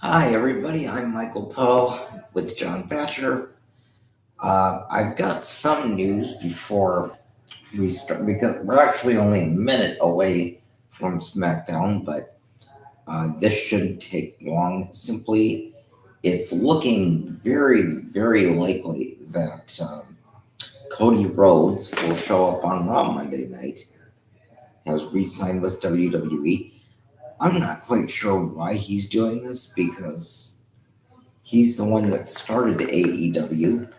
Hi, everybody. I'm Michael Paul with John Thatcher. I've got some news before we start because we're actually only a minute away from SmackDown, but this shouldn't take long. Simply, it's looking very likely that Cody Rhodes will show up on Raw Monday night, has re signed with WWE. I'm not quite sure why he's doing this because he's the one that started AEW,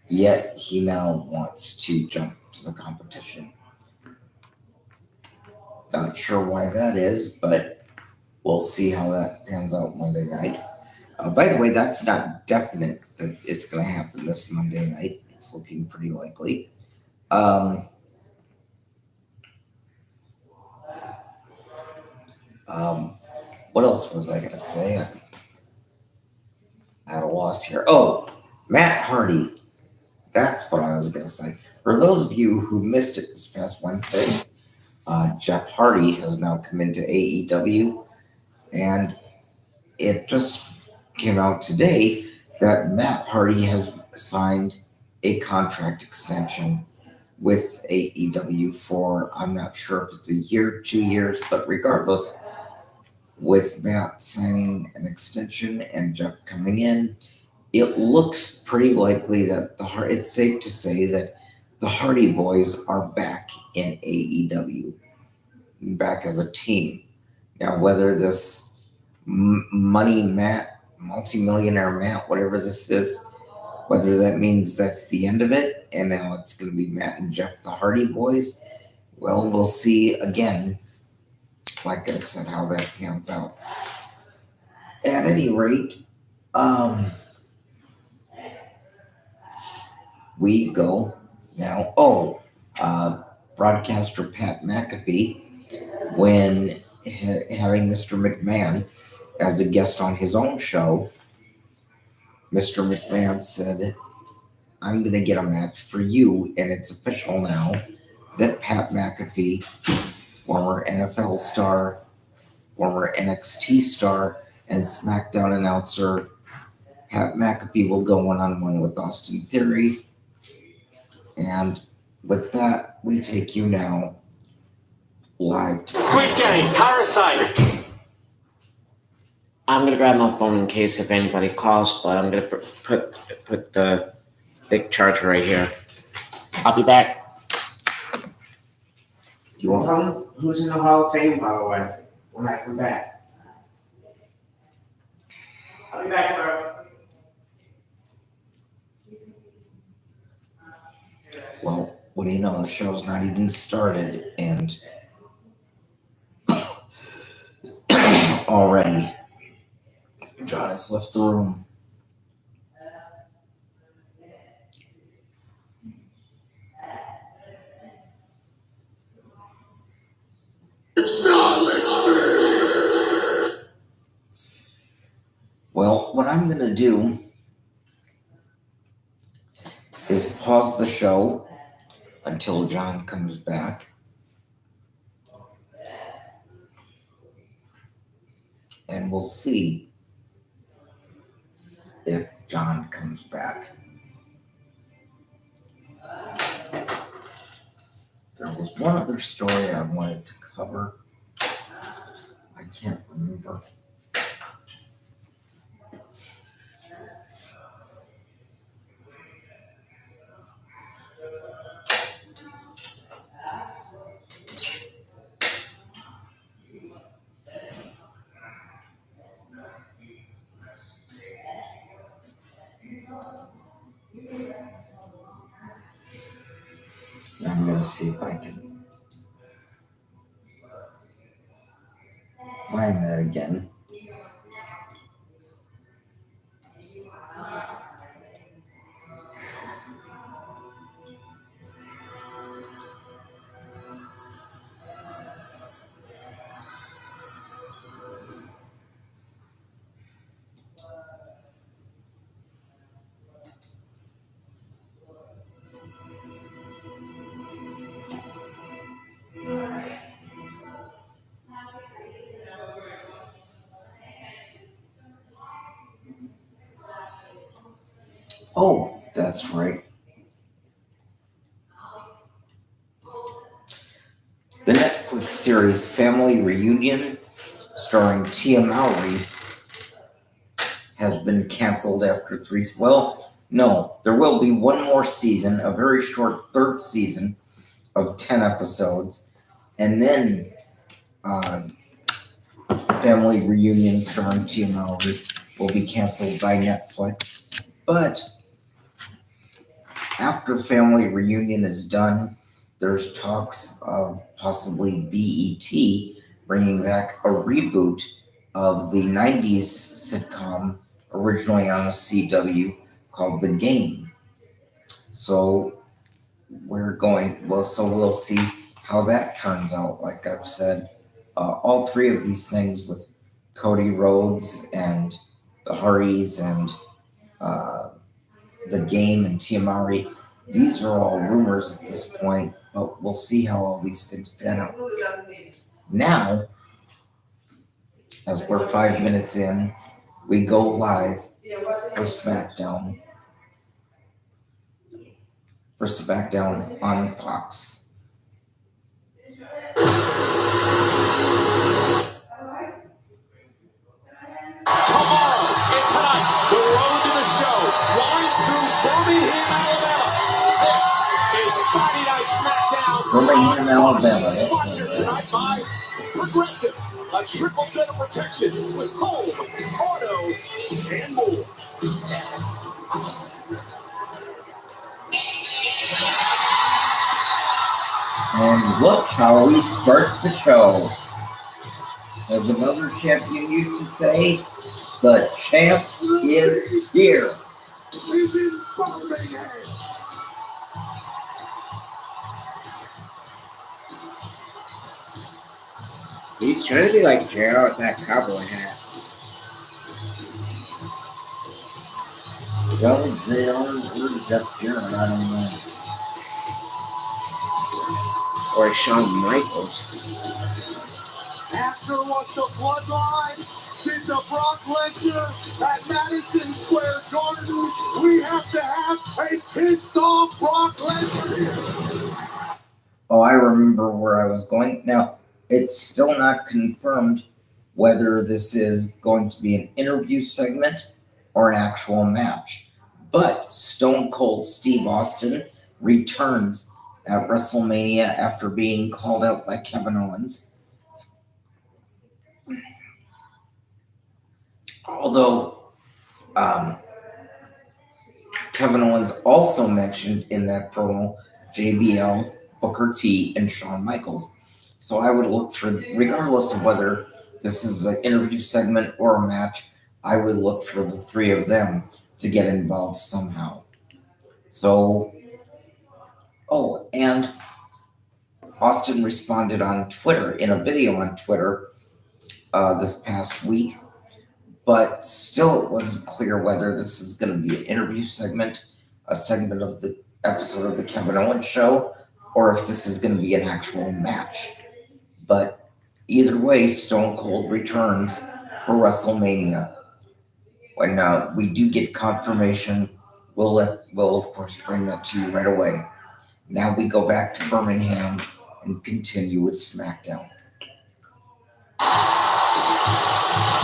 yet he now wants to jump to the competition. Not sure why that is, but we'll see how that pans out Monday night. By the way, that's not definite that it's going to happen this Monday night. It's looking pretty likely. Um, um, what else was I going to say? I'm at a loss here. Oh, Matt Hardy. That's what I was going to say. For those of you who missed it this past Wednesday, Jeff Hardy has now come into AEW, and it just came out today that Matt Hardy has signed a contract extension with AEW for, I'm not sure if it's a year, 2 years, but regardless, with Matt signing an extension and Jeff coming in, it looks pretty likely that it's safe to say that the Hardy Boys are back in AEW, back as a team. Now, whether this money Matt, multimillionaire Matt, whatever this is, whether that means that's the end of it and now it's going to be Matt and Jeff, the Hardy Boys, well, we'll see again, like I said, how that pans out. At any rate, we go now. Broadcaster Pat McAfee, when having Mr. McMahon as a guest on his own show, Mr. McMahon said, I'm going to get a match for you, and it's official now that Pat McAfee, former NFL star, former NXT star, and SmackDown announcer, Pat McAfee will go one-on-one with Austin Theory. And with that, we take you now live to Squid Game, Parasite. I'm gonna grab my phone in case if anybody calls, but I'm gonna put the big charger right here. I'll be back. You want? Tell them who's in the Hall of Fame, by the way, when I come back. I'll be back, bro. Well, what do you know? The show's not even started, and already John has left the room. Well, what I'm going to do is pause the show until John comes back. And we'll see if John comes back. There was one other story I wanted to cover. I can't remember. I'm going to see if I can find that again. Oh, that's right. The Netflix series Family Reunion, starring Tia Mowry, has been canceled after three. Well, no, there will be one more season, a very short third season of 10 episodes, and then Family Reunion starring Tia Mowry will be canceled by Netflix. But after Family Reunion is done, there's talks of possibly BET bringing back a reboot of the 90s sitcom originally on the CW called The Game. So we'll see how that turns out. Like I've said, all three of these things with Cody Rhodes and the Hardys and The Game and Tia Mowry, these are all rumors at this point, but we'll see how all these things pan out. Now, as we're 5 minutes in, we go live for SmackDown. On Fox. Tomorrow and tonight, the road to the show winds through Birmingham, Alabama. This is Friday Night SmackDown. Birmingham, Alabama. Sponsored tonight by Progressive, a triple threat of protection with home, auto, and more. And look how we start the show. As another champion used to say, the champ is here. He's in Birmingham. He's trying to be like JR with that cowboy hat. Well, JR or Jeff Jarrett, I don't know. Or Shawn Michaels. After what the Bloodline did to Brock Lesnar at Madison Square Garden, we have to have a pissed off Brock Lesnar. Oh, I remember where I was going. Now, it's still not confirmed whether this is going to be an interview segment or an actual match. But Stone Cold Steve Austin returns at WrestleMania after being called out by Kevin Owens. Although Kevin Owens also mentioned in that promo JBL, Booker T, and Shawn Michaels. So I would look for, regardless of whether this is an interview segment or a match, I would look for the three of them to get involved somehow. So, oh, and Austin responded on Twitter, in a video on Twitter this past week, but still it wasn't clear whether this is going to be an interview segment, a segment of the episode of the Kevin Owens show, or if this is going to be an actual match. But either way, Stone Cold returns for WrestleMania. When we do get confirmation, we'll of course bring that to you right away. Now we go back to Birmingham and continue with SmackDown.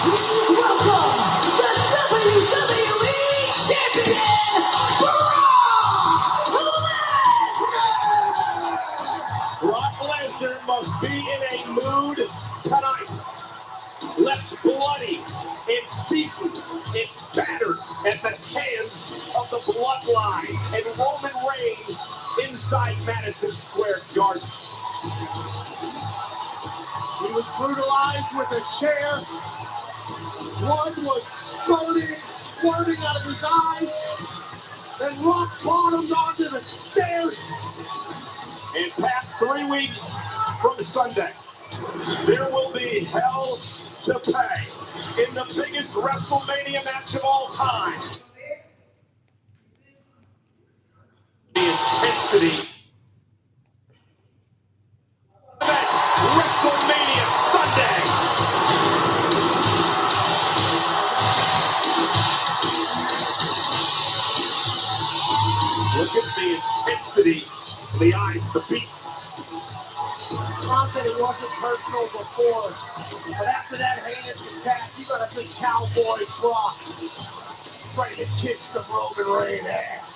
Please welcome the WWE Champion, Brock Lesnar! Brock Lesnar must be in a mood tonight. Left bloody and beaten and battered at the hands of the Bloodline and Roman Reigns inside Madison Square Garden. He was brutalized with a chair. Blood was squirting out of his eyes, then rock bottomed onto the stairs. And Pat, 3 weeks from Sunday, there will be hell to pay in the biggest WrestleMania match of all time. The intensity. WrestleMania Sunday. hit the intensity in the eyes of the beast. Not that it wasn't personal before, but after that heinous attack, you gotta think Cowboy Brock ready to kick some Roman Reigns ass.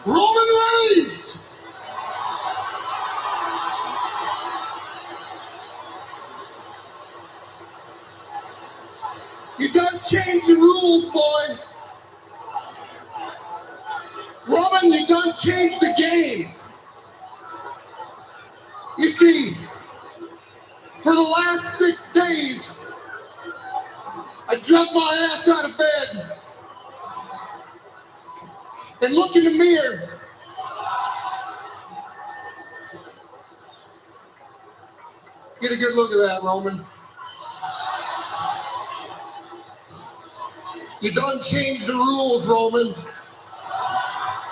Roman Reigns! You done changed the rules, boy. Roman, you done changed the game. You see, for the last 6 days, I drugged my ass out of bed and look in the mirror. Get a good look at that, Roman. You done changed the rules, Roman.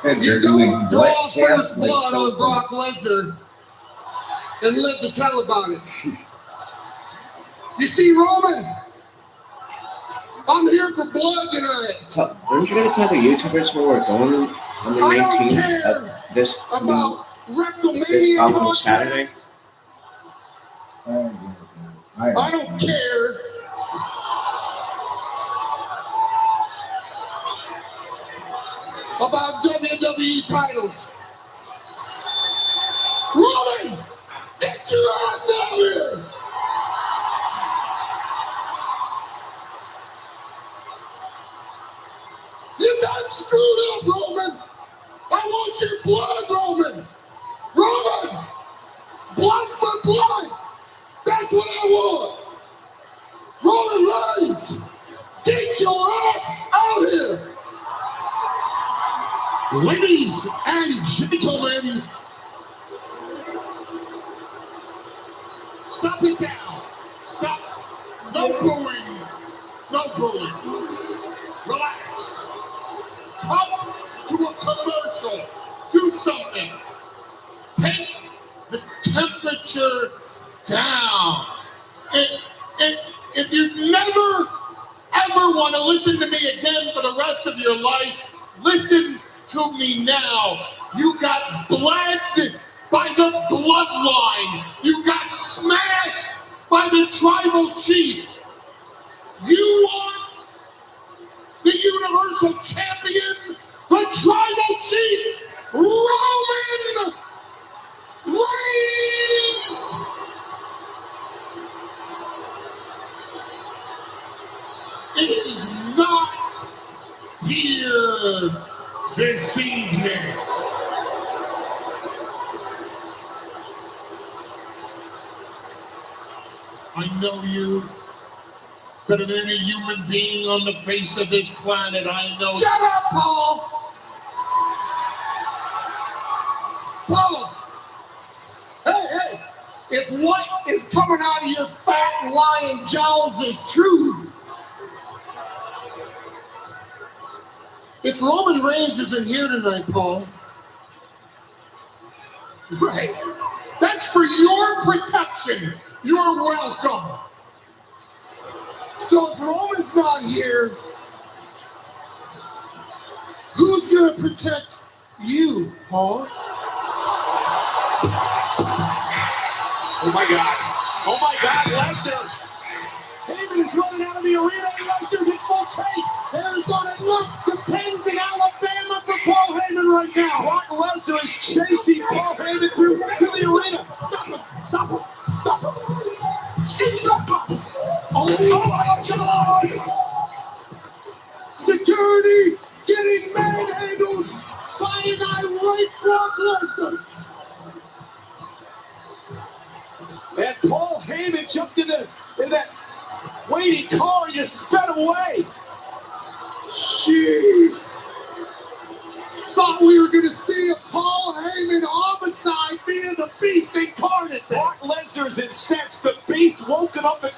And You you're doing don't draw what first chance like blood on something. Brock Lesnar and live to tell about it. You see, Roman, I'm here for blood tonight. Aren't you gonna tell the YouTubers where we're going on the I don't 19th care of this about this WrestleMania following Saturday? contracts. I I don't care about WWE titles. Roman, get your ass out here! You done screwed up, Roman! I want your blood, Roman! Roman! Blood for blood! That's what I want! Roman Reigns! Get your ass out here! Ladies and gentlemen, stop it down. Stop. No booing. No booing. Relax. Come to a commercial. Do something. Take the temperature down. If you've never, ever want to listen to me again for the rest of your life, listen to me now. You got bled by the bloodline. You got smashed by the tribal chief. You want the Universal Champion, the tribal chief, Roman Reigns. It is not here this evening. I know you better than any human being on the face of this planet. I know. Shut up, Paul! Paul! Hey! If what is coming out of your fat lying jowls is true, if Roman Reigns isn't here tonight, Paul, right, that's for your protection. You're welcome. So if Roman's not here, who's gonna protect you, Paul? Oh my God, Lesnar! Heyman is running out of the arena and Lesnar's in full chase. There's not enough depends in Alabama for Paul Heyman right now. Brock Lesnar is chasing Paul Heyman through the arena. Stop him! Oh my God! Security getting manhandled by an irate Brock Lesnar. And Paul Heyman jumped in that waiting car and just sped away. Jeez. Thought we were going to see a Paul Heyman homicide via the Beast incarnate. Brock Lesnar's incensed. The Beast woken up and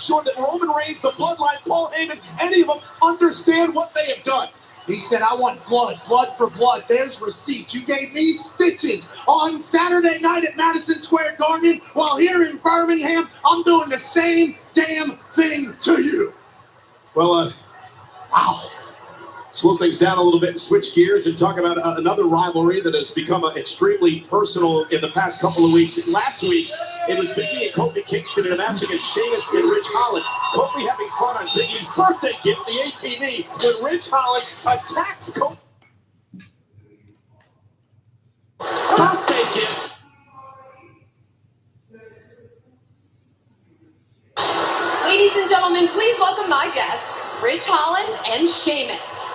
sure that Roman Reigns, the Bloodline, Paul Heyman, any of them understand what they have done. He said, I want blood for blood. There's receipts. You gave me stitches on Saturday night at Madison Square Garden, while here in Birmingham, I'm doing the same damn thing to you. Well, wow. Slow things down a little bit and switch gears and talk about another rivalry that has become extremely personal in the past couple of weeks. Last week, it was Big E and Kofi Kingston in a match against Sheamus and Rich Holland. Kofi having fun on Big E's birthday gift, the ATV, when Rich Holland attacked Kofi. Birthday gift. Ladies and gentlemen, please welcome my guests, Rich Holland and Sheamus.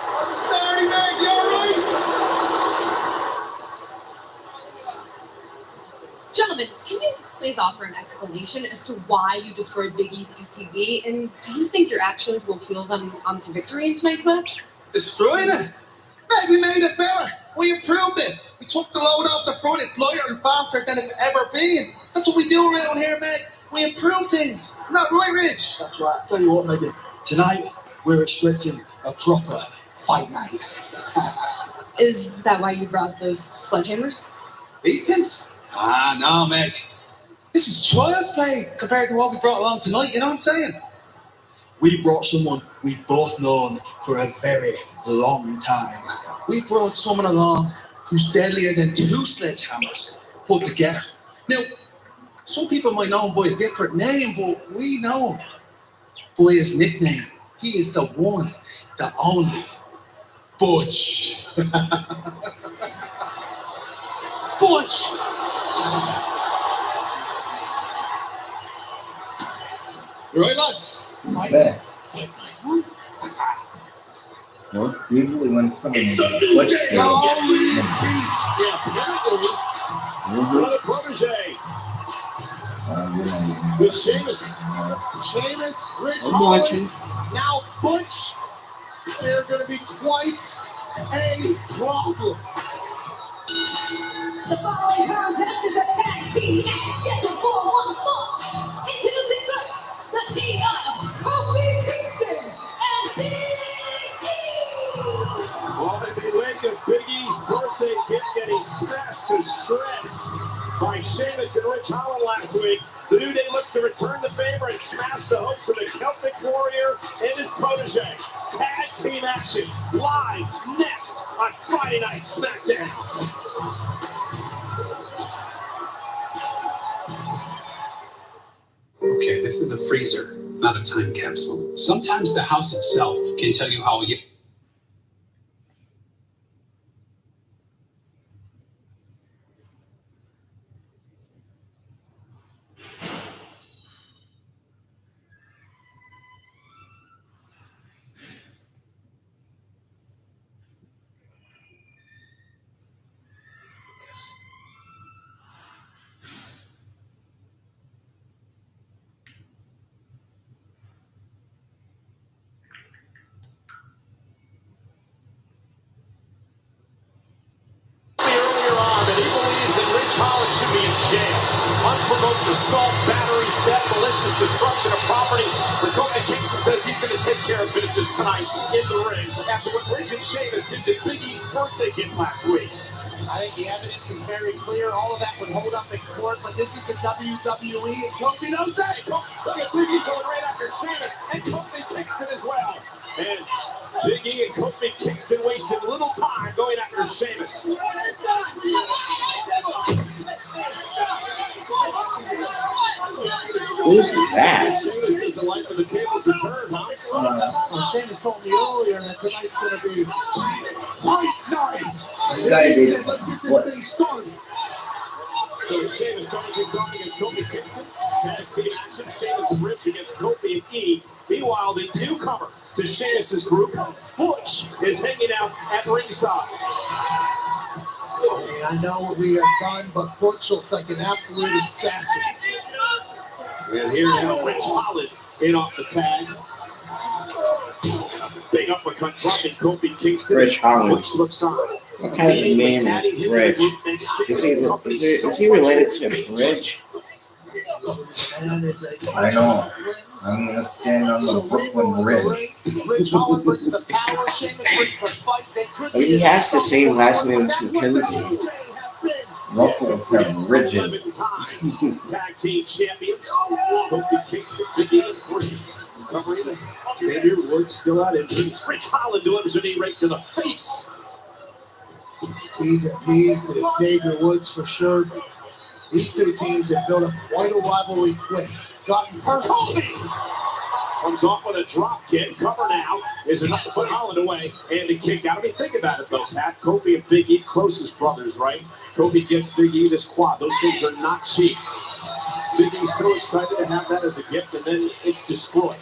Gentlemen, can you please offer an explanation as to why you destroyed Big E's ETV, and do you think your actions will fuel them onto victory in tonight's match? Destroying it? Meg, we made it better. We improved it. We took the load off the front. It's lighter and faster than it's ever been. That's what we do around here, Meg. We improve things. Not right, Rich? That's right. I'll tell you what, Megan. Tonight, we're expecting a proper fight night. Is that why you brought those sledgehammers? These things? No, Meg. This is child's play compared to what we brought along tonight, you know what I'm saying? We brought someone we've both known for a very long time. We brought someone along who's deadlier than 2 sledgehammers put together. Now, some people might know him by a different name, but we know him by his nickname. He is the one, the only Butch. Butch! You right, lads? Fair. No, usually when somebody It's a makes new Butch day. feel, Yeah, apparently, another protege with Sheamus. Sheamus, Rich Holland, now Butch. They're going to be quite a problem. The following contest is a tag team match scheduled for 1 fall. Introducing first, the team of Kofi Kingston and Big E. Well, they've been waiting of Big E's birthday gift getting smashed to shreds by Sheamus and Rich Holland last week. The New Day looks to return the favor and smash the hopes of the Celtic Warrior and his protege. Tag team action live next on Friday Night SmackDown. Okay, this is a freezer, not a time capsule. Sometimes the house itself can tell you how you... Earlier on that he believes that Rich Holland should be in jail. Unprovoked assault, battery, theft, malicious destruction of property. But Kofi Kingston says he's going to take care of business tonight in the ring after what Rich and Sheamus did to Big E's birthday gift last week. I think the evidence is very clear. All of that would hold up in court, but this is the WWE, and Kofi knows that. Look at Big E going right after Sheamus, and Kofi Kingston as well. And Big E and Kofi Kingston wasted little time going after Sheamus. Who's that? Sheamus doesn't like when the tables are turned, huh? Well, Sheamus told me earlier that tonight's going to be fight night. guy He did said, let's get this what? thing started. So Sheamus starting things off against Kofi Kingston. Tag team action, Sheamus and Rich against Kofi and E. Meanwhile, the newcomer to Sheamus' group, Butch, is hanging out at ringside. I know what we have done, but Butch looks like an absolute assassin. And here now, Rich Holland in off the tag. Big uppercut dropping Kofi Kingston. Rich Holland. Butch looks on. What kind of name is Rich? Is he related to Rich? I know. I'm gonna stand on the Brooklyn Ridge. Ridge Holland brings the power. Sheamus brings the fight. They could He has the same last name as McKenzie. McKenzie. Locals have ridges. Tag team champions. Kofi Kingston, Big E, and Corey. Recovering. Xavier Woods still out injuries. Rich Holland delivers a knee right to the face. T's and P's to Xavier Woods for sure. But these two teams have built up quite a rivalry quick. Gotten personal. Comes off with a drop kick. Cover now is enough to put Holland away. And the kick out. I mean, think about it though, Pat. Kofi and Big E, closest brothers, right? Kofi gives Big E this quad. Those things are not cheap. Big E's so excited to have that as a gift, and then it's destroyed.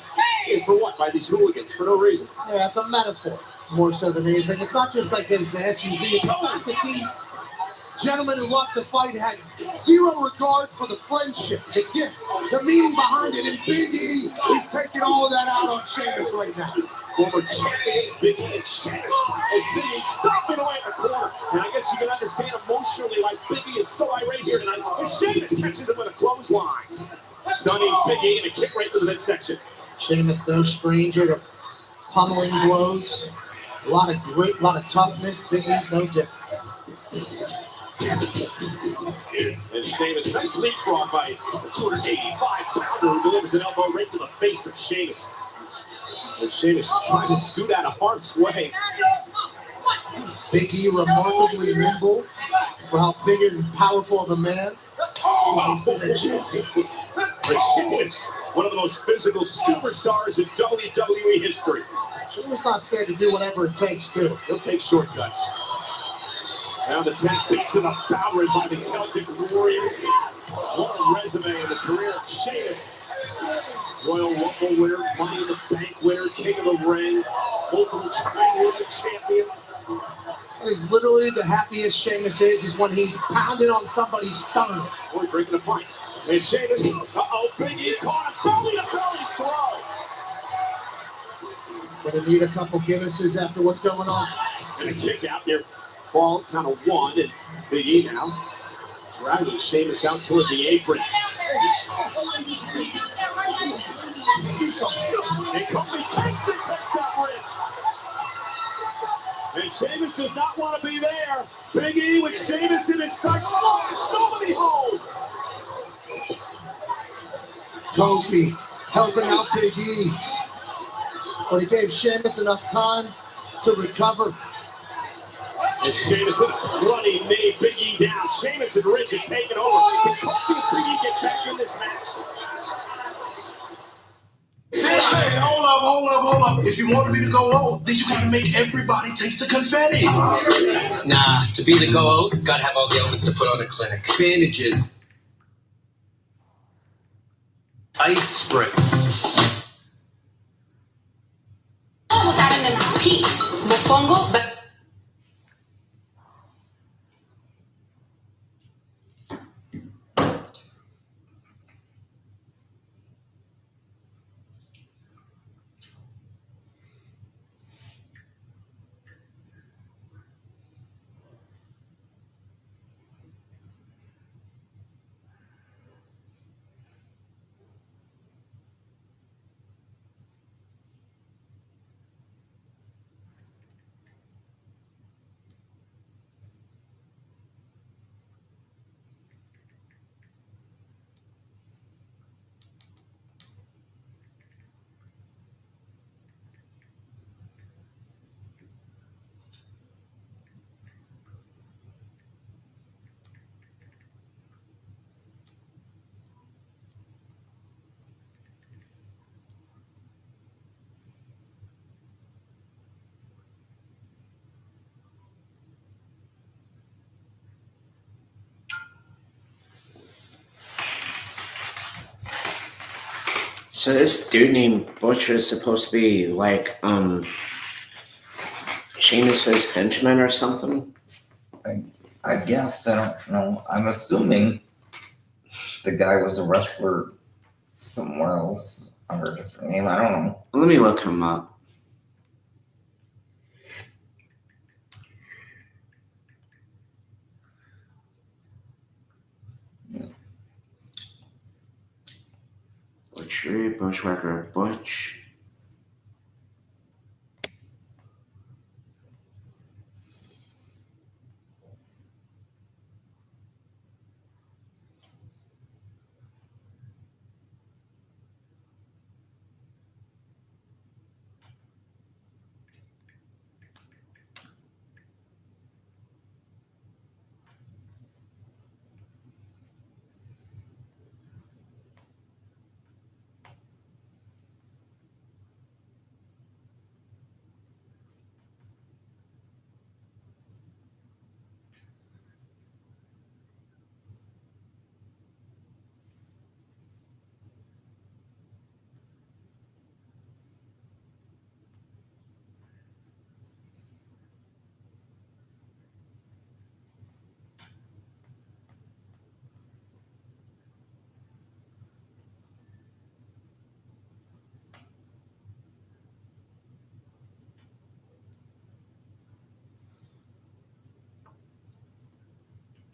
And for what? By these hooligans, for no reason. Yeah, it's a metaphor more so than anything. It's not just like this SUV. It's the fact that these gentlemen who loved to fight had zero regard for the friendship, the gift, the meaning behind it. And Big E is taking all of that out on Sheamus right now. Former champions Big E and Sheamus as Big E stomping away in the corner. And I guess you can understand emotionally why Big E is so irate here tonight. And Sheamus catches him with a clothesline. Stunning Big E and a kick right to the midsection. Sheamus, no stranger to pummeling blows. A lot of toughness. Big E's no different. And Sheamus, nice leapfrog by the 285-pounder who delivers an elbow right to the face of Sheamus. And Sheamus is trying to scoot out of harm's way. Big E remarkably nimble for how big and powerful of a man. He's been a champion. And Sheamus, one of the most physical superstars in WWE history. Sheamus not scared to do whatever it takes too. He'll take shortcuts. Now the 10 feet to the Bowery by the Celtic Warrior. What a resume in the career of Sheamus. Royal Rumble winner, Money in the Bank winner, King of the Ring, multiple-time world champion. It's literally the happiest Sheamus is when he's pounding on somebody's stomach. Or drinking a pint. And Sheamus, Big E caught a belly-to-belly throw. Gonna need a couple Guinnesses after what's going on. And a kick out there. Paul kind of won, and Big E now dragging Sheamus out toward the apron. And Kofi Kingston takes that bridge. And Sheamus does not want to be there. Big E with Sheamus in his sights. Nobody home. Kofi helping out Big E. But he gave Sheamus enough time to recover. And Sheamus with a bloody knee, Big E down. Sheamus and Ridge have taken over. Can Kofi and Big E get back in this match? Hey, hold up. If you want me to go out, then you gotta make everybody taste the confetti. Nah, to be the go out, gotta have all the elements to put on a clinic. Bandages. Ice spray. Mofongo, but So this dude named Butcher is supposed to be like Sheamus's henchman or something? I guess, I don't know. I'm assuming the guy was a wrestler somewhere else under a different name. I don't know. Let me look him up. Butchery, Bushwhacker, Butch.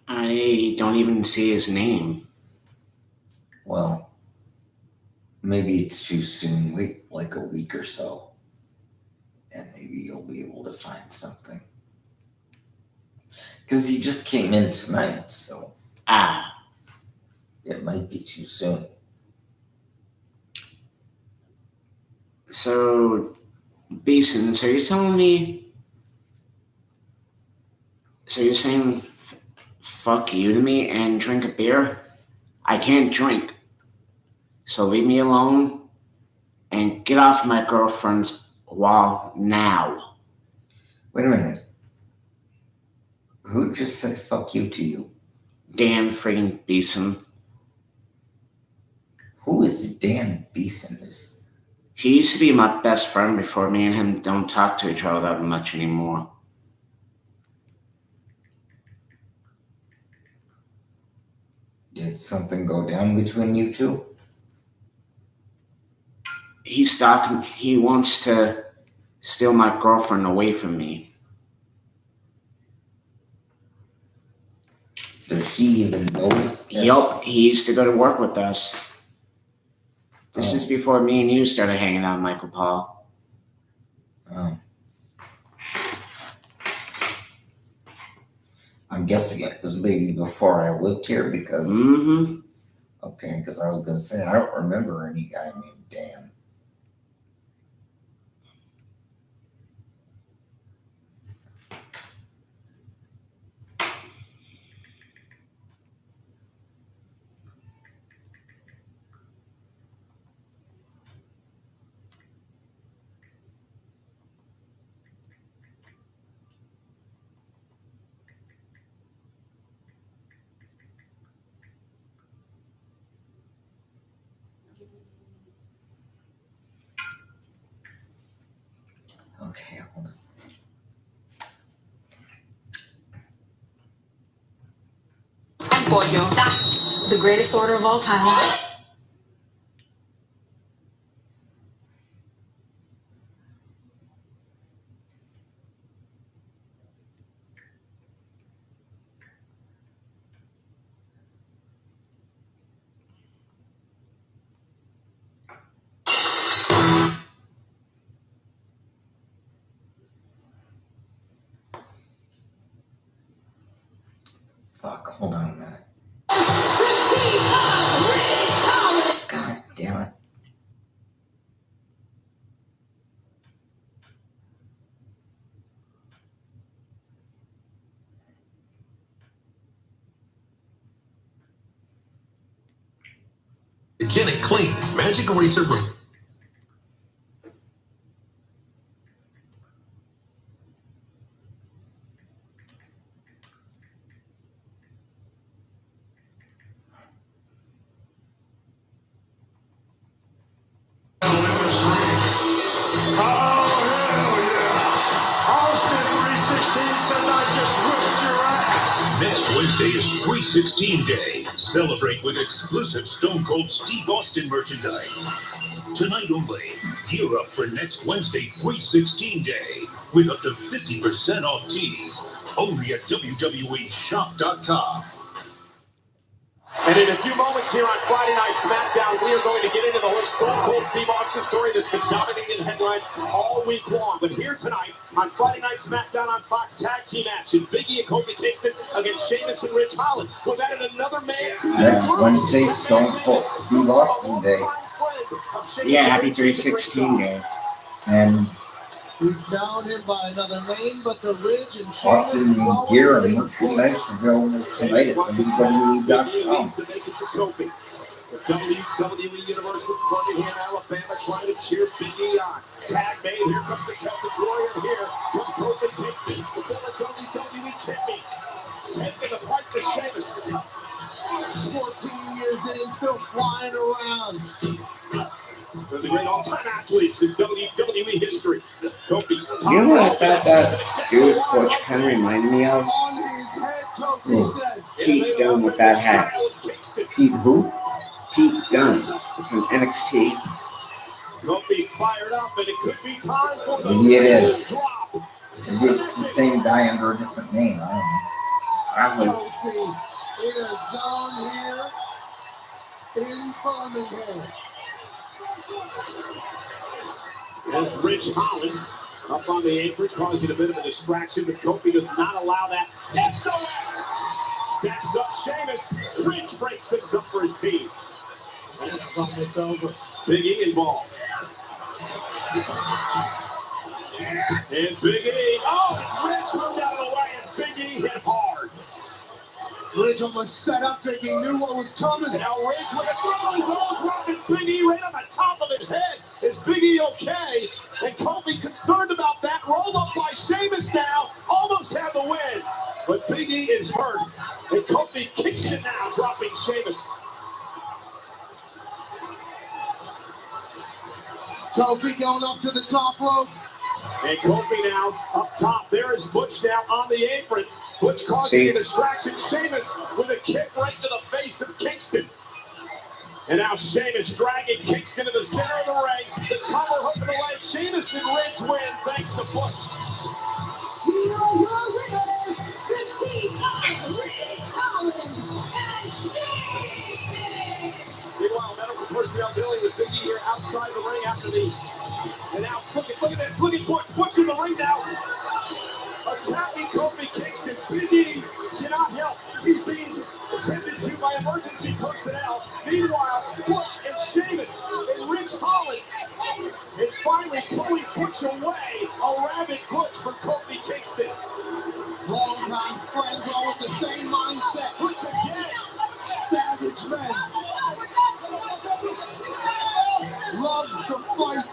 I don't even see his name. Well, maybe it's too soon. Wait like a week or so, and maybe you'll be able to find something. Because he just came in tonight, so it might be too soon. So, Beeson, so you're telling me... So you're saying fuck you to me and drink a beer? I can't drink. So leave me alone and get off my girlfriend's wall now. Wait a minute. Who just said fuck you to you? Dan friggin' Beeson. Who is Dan Beeson? He used to be my best friend before me and him don't talk to each other that much anymore. Did something go down between you two? He wants to steal my girlfriend away from me. Does he even know this guy? Yup, he used to go to work with us. This is before me and you started hanging out, Michael Paul. Oh. I'm guessing it was maybe before I lived here because... Mm-hmm. Okay, because I was going to say, I don't remember any guy named Dan. Okay, hold on. Pollo. That's the greatest order of all time. Fuck, hold on a minute. God damn it. Get it clean. Magic Eraser Room. Next Wednesday is 316 Day. Celebrate with exclusive Stone Cold Steve Austin merchandise. Tonight only, gear up for next Wednesday 316 Day with up to 50% off tees. Only at WWEshop.com. And in a few moments here on Friday Night SmackDown, we are going to get into the whole Stone Cold Steve Austin story that's been dominating the headlines all week long. But here tonight on Friday Night SmackDown on Fox Tag Team Action, Big E and Kofi Kingston against Sheamus and Rich Holland. We've added another man to the Next Wednesday, Stone Cold Steve Austin Day. Yeah, happy 316 day. And we've known him by another name, but the Ridge and Austin gear and merchandise available tonight at WWE.com. The WWE Universal Birmingham, Alabama, trying to cheer Big E on. Tag made. Here comes the Celtic Warrior. Here comes Kofi Kingston. The former WWE champion. Taking the fight to Sheamus. 14 years in, still flying around. One of the great all-time athletes in WWE history. Kofi. You know what that dude Coach kind of reminded me of? On his head, Kofi says. Pete Dunne with that hat. Pete who? Pete Dunne from NXT. Kofi fired up, and it could be time for the Maybe it is. drop. Maybe it's the same guy under a different name. I don't know. Probably. Kofi in a zone here in Birmingham. There's Rich Holland up on the apron, causing a bit of a distraction, but Kofi does not allow that. SOS! Stacks up Sheamus. Rich breaks things up for his team. And it's almost over. Big E involved. And Big E. Oh, Rich moved out of the way, and Big E hit hard. Ridge almost set up. Big E knew what was coming. Now Ridge with a throw his own, dropping Big E right on the top of his head. Is Big E okay? And Kofi concerned about that. Rolled up by Sheamus now. Almost had the win. But Big E is hurt. And Kofi kicks it now, dropping Sheamus. Kofi going up to the top rope. And Kofi now up top. There is Butch now on the apron. Butch causing a distraction. Sheamus with a kick right to the face of Kingston. And now Sheamus dragging Kingston to the center of the ring. The cover hook of the leg. Sheamus and Ridge win thanks to Butch. Here are your winners, the team of Ridge Holland and Sheamus. Meanwhile, medical personnel dealing with Big E here outside the ring after the. And now look at this. Look at Butch. Butch in the ring now. Attacking Kofi Kingston. Big E cannot help. He's being attended to by emergency personnel. Meanwhile, Butch and Sheamus and Rich Holland. And finally pulling Butch away. A rabid Butch from Kofi Kingston. Longtime friends, all with the same mindset. Butch again. Savage men. Love the fight.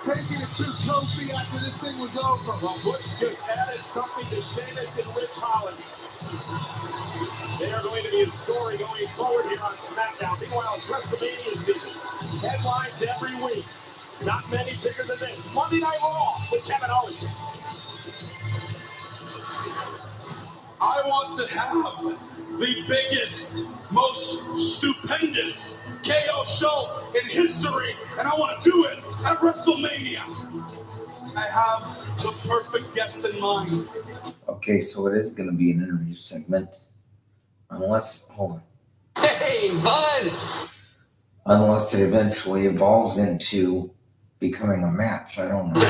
Taking it to Kofi after this thing was over. Well, Butch just added something to Sheamus and Rich Holland. They are going to be a story going forward here on SmackDown. Meanwhile, it's WrestleMania season. Headlines every week. Not many bigger than this. Monday Night Raw with Kevin Owens. I want to have the biggest, most stupendous KO show in history, and I want to do it at WrestleMania. I have the perfect guest in mind. Okay, so it is going to be an interview segment. Unless, hold on. Hey, bud! Unless it eventually evolves into becoming a match. I don't know.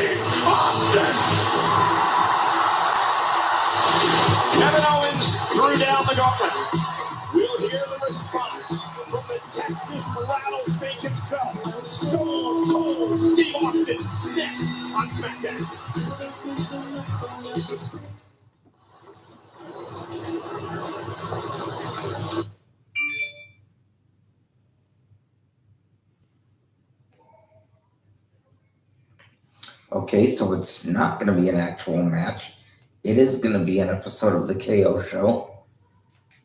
Kevin Owens threw down the gauntlet. We'll hear the response from the Texas rattlesnake himself, Stone Cold Steve Austin, next on SmackDown. Okay, so it's not going to be an actual match. It is going to be an episode of the KO show.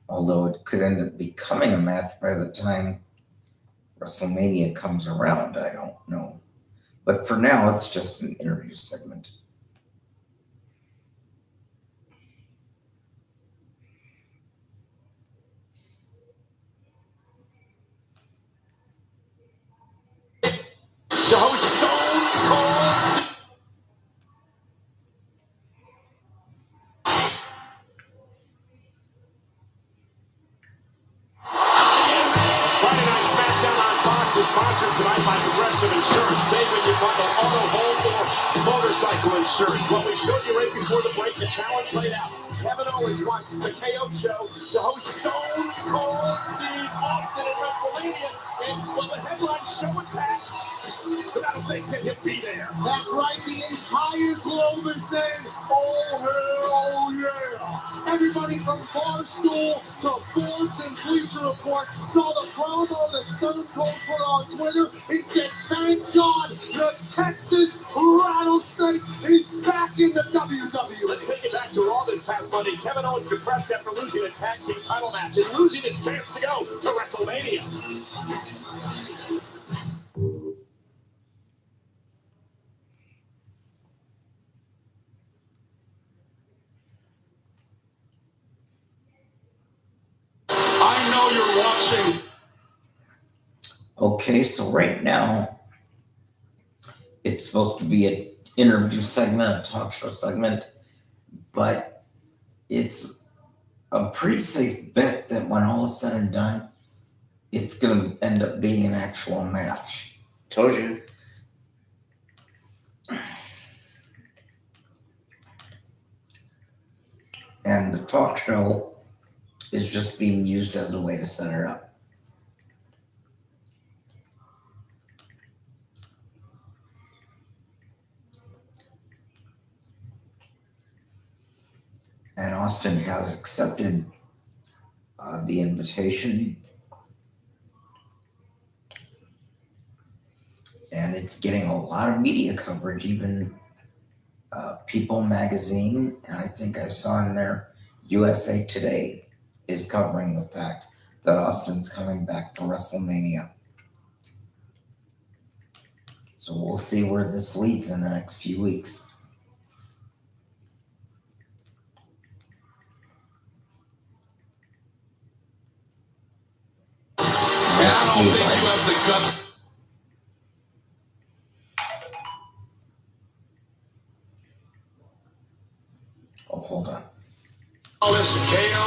Although it could end up becoming a match by the time WrestleMania comes around. I don't know. But for now, it's just an interview segment. To host Stone Cold Steve. is sponsored tonight by Progressive Insurance. Save when you bundle auto, home, or motorcycle insurance. What we showed you right before the break, the challenge laid out. Kevin Owens wants the KO show to host Stone Cold Steve Austin at WrestleMania. And well, the headline show it, Pat. Without a face in him, be there. That's right, the entire globe is saying, oh hell yeah. Everybody from Barstool to Forbes and Bleacher Report saw the promo that Stone Cold put on Twitter. He said, thank God the Texas Rattlesnake is back in the WWE. Let's take it back to Raw this past Monday. Kevin Owens depressed after losing a tag team title match and losing his chance to go to WrestleMania. I know you're watching. Okay, so right now, it's supposed to be an interview segment, a talk show segment, but it's a pretty safe bet that when all is said and done, it's going to end up being an actual match. Told you. And the talk show is just being used as a way to set it up. And Austin has accepted the invitation. And it's getting a lot of media coverage, even People Magazine, and I think I saw in there USA Today is covering the fact that Austin's coming back to WrestleMania. So we'll see where this leads in the next few weeks. I don't think you have the guts. Oh, hold on. All this KO.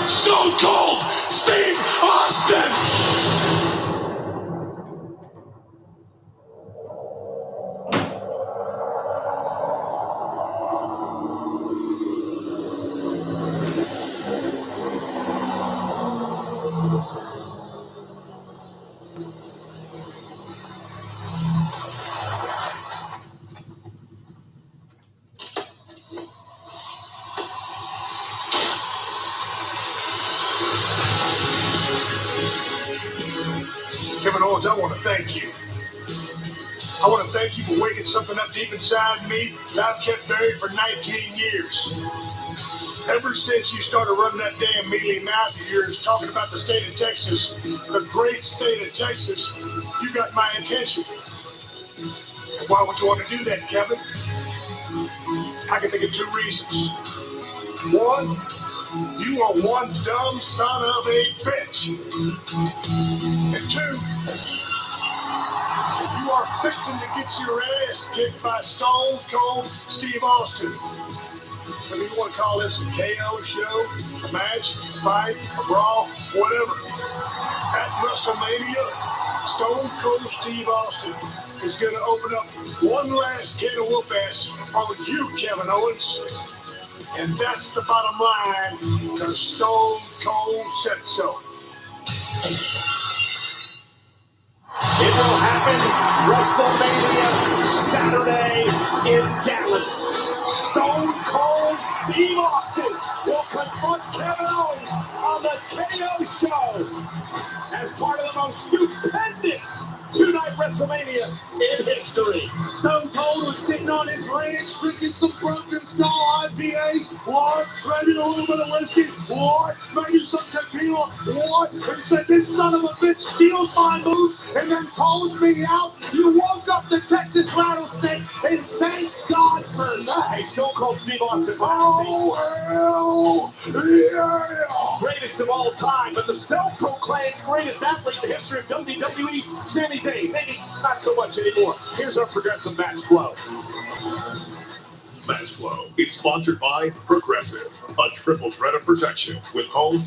Stone Cold Steve Austin. Kevin Owens, I want to thank you. I want to thank you for waking something up deep inside me that I've kept buried for 19 years. Ever since you started running that damn mealy mouth of yours talking about the state of Texas, the great state of Texas, you got my attention. And why would you want to do that, Kevin? I can think of 2 reasons. One, you are one dumb son of a bitch. And 2, you are fixing to get your ass kicked by Stone Cold Steve Austin. Whether you want to call this a KO show, a match, a fight, a brawl, whatever. At WrestleMania, Stone Cold Steve Austin is going to open up one last can of whoop ass on you, Kevin Owens. And that's the bottom line, because Stone Cold said so. It will happen WrestleMania Saturday in Dallas. Stone Cold Steve Austin will confront Kevin Owens on the KO show as part of the most stupendous two-night WrestleMania in history. Stone Cold was sitting on his ranch drinking some Broken Skull IPAs, what? Drinking a little bit of whiskey, what? Maybe some tequila, what? And said, this son of a bitch steals my moves and then calls me out. You woke up the Texas Rattlesnake, and thank God for that. Hey, Stone Cold Steve Austin. Oh, hell yeah! Greatest greatest of all time, but the self-proclaimed greatest athlete in the history of WWE, Sami Zayn. Maybe not so much anymore. Here's our progressive match flow. Match Flow is sponsored by Progressive, a triple threat of protection with home.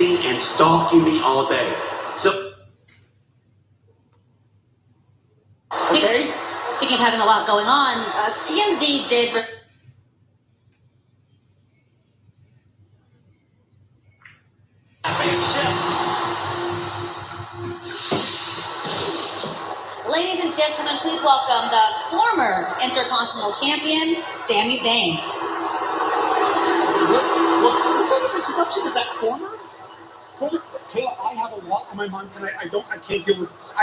And stalking me all day. So, Okay? Speaking of having a lot going on, TMZ did. Ladies and gentlemen, please welcome the former Intercontinental Champion, Sami Zayn. What kind of introduction is that? Former? Kayla, I have a lot on my mind tonight. I can't deal with this.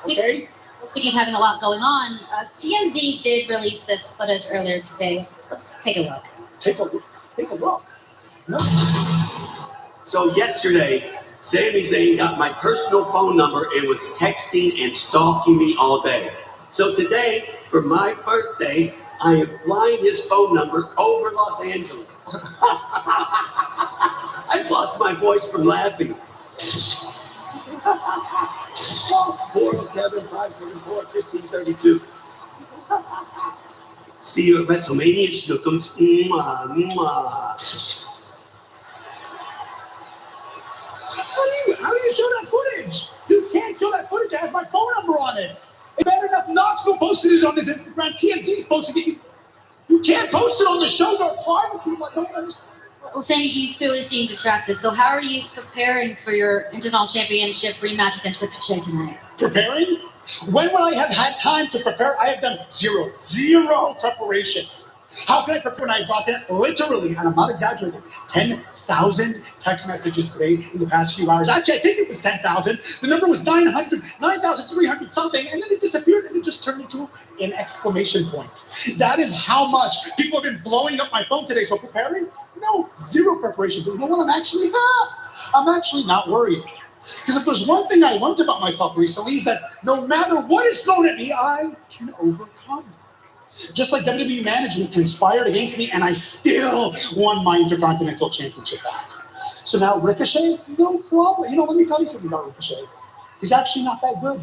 Okay? Speaking of having a lot going on, TMZ did release this footage earlier today. Let's take a look. Take a look. No. so yesterday, Sami Zayn got my personal phone number and was texting and stalking me all day. So today, for my birthday, I am flying his phone number over Los Angeles. I've lost my voice from laughing. 407-574-1532. See you at WrestleMania, Schnookums. Mwah, mwah. How do you show that footage? You can't show that footage. It has my phone number on it. If Better Enough Knoxville posted it on his Instagram. TMZ's posted it. You can't post it on the show. No privacy. I don't understand. Well, Sammy, you clearly seem distracted. So how are you preparing for your Intercontinental Championship rematch against Ricochet tonight? Preparing? When would I have had time to prepare? I have done zero preparation. How can I prepare when I brought in literally, and I'm not exaggerating, 10,000 text messages today in the past few hours. Actually, I think it was 10,000. The number was 9,300 something, and then it disappeared and it just turned into an exclamation point. That is how much people have been blowing up my phone today. So preparing? No, zero preparation. But you know what? I'm actually not worried. Because if there's one thing I learned about myself recently is that no matter what is thrown at me, I can overcome. Just like WWE management conspired against me, and I still won my Intercontinental Championship back. So now Ricochet, no problem. You know, let me tell you something about Ricochet. He's actually not that good.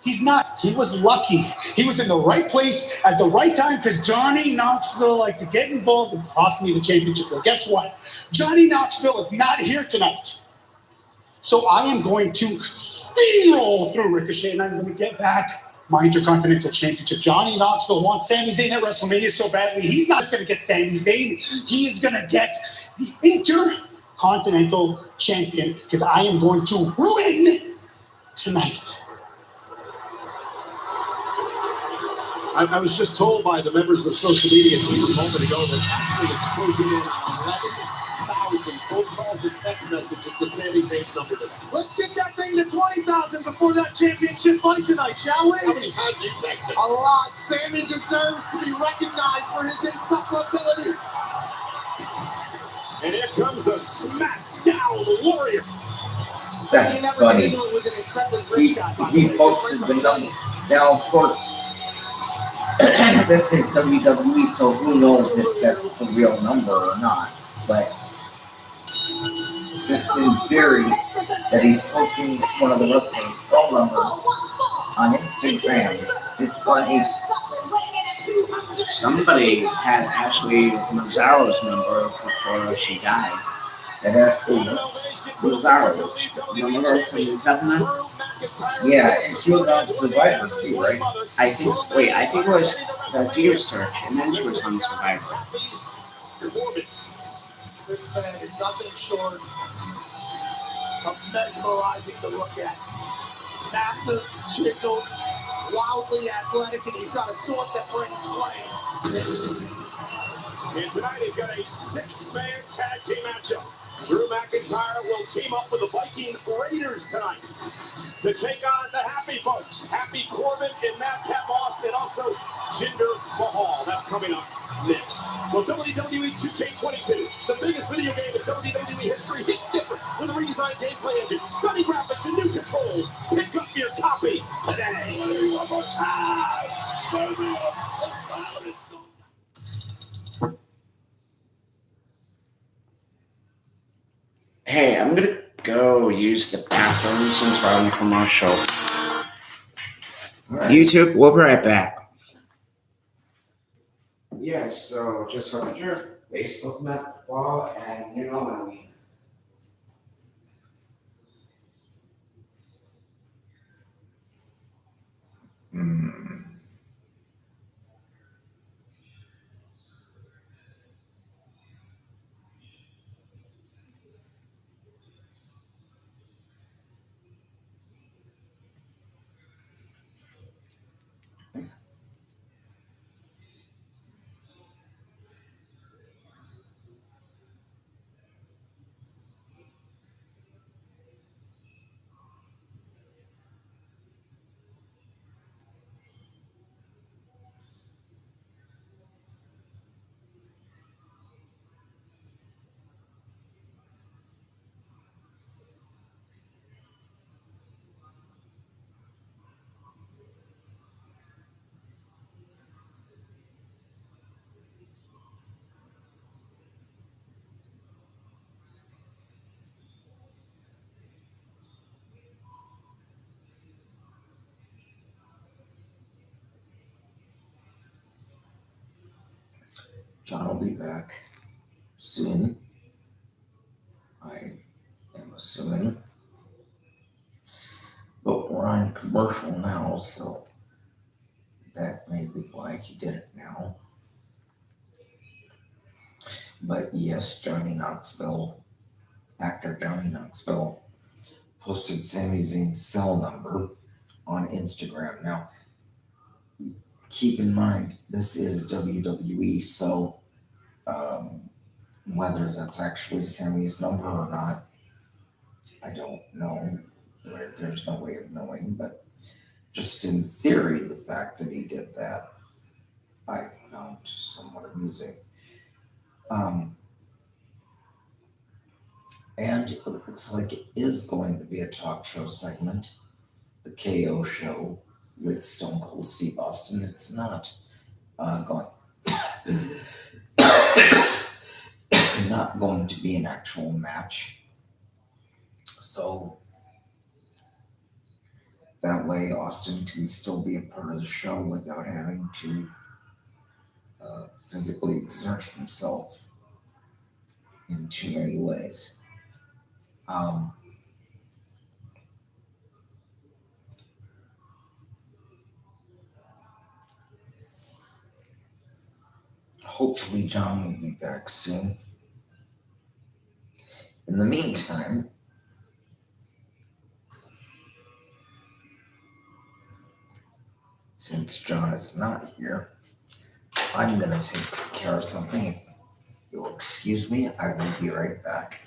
He's not. He was lucky. He was in the right place at the right time because Johnny Knoxville liked to get involved and cost me the championship. Well, guess what? Johnny Knoxville is not here tonight. So I am going to steamroll through Ricochet, and I'm going to get back my Intercontinental Championship. Johnny Knoxville wants Sami Zayn at WrestleMania so badly. He's not going to get Sami Zayn. He is going to get the Intercontinental Champion because I am going to win tonight. I was just told by the members of social media team a moment ago that actually it's closing in on 11,000 phone calls and text messages to Sami Zayn's number today. Let's get that thing to 20,000 before that championship fight tonight, shall we? How many times have you texted? A lot. Sami deserves to be recognized for his insufferability. And here comes a smackdown warrior. That's funny. He posted the number. Now, of course, this is WWE, so who knows if that's the real number or not. But just in theory, that he's posting one of the wrestlers' phone numbers on Instagram. It's funny. Somebody had Ashley Mazzaro's number before she died. And actually, Mazzaro. Remember her from the Covenant? yeah, and she was on Survivor too, right? I think so. Wait, I think it was the Gear Search, and then she was on Survivor. This man is nothing short of mesmerizing to look at. Massive, chiseled, wildly athletic, and he's got a sword that brings flames. And tonight he's got a 6-man tag team matchup. Drew McIntyre will team up with the Viking Raiders tonight to take on the Happy Folks. Happy Corbin and Madcap Moss, and also Jinder Mahal. That's coming up next. Well, WWE 2K22, the biggest video game in WWE history, hits different with a redesigned gameplay engine, stunning graphics, and new controls. Pick up your copy today. One more time. Baby, it's loud and so Hey, I'm gonna go use the bathroom since we're on commercial. Right. YouTube, we'll be right back. Yeah, so just look at your Facebook map wall and you know what I mean. John will be back soon. I am assuming. But we're on commercial now, so that may be why he did it now. But yes, Johnny Knoxville, actor Johnny Knoxville, posted Sami Zayn's cell number on Instagram. Now, keep in mind, this is WWE, so whether that's actually Sammy's number or not, I don't know. There's no way of knowing, but just in theory, the fact that he did that, I found somewhat amusing. And it looks like it is going to be a talk show segment, the KO show with Stone Cold Steve Austin. It's not going not going to be an actual match. So that way Austin can still be a part of the show without having to physically exert himself in too many ways. Hopefully John will be back soon. In the meantime, since John is not here, I'm going to take care of something. If you'll excuse me, I will be right back.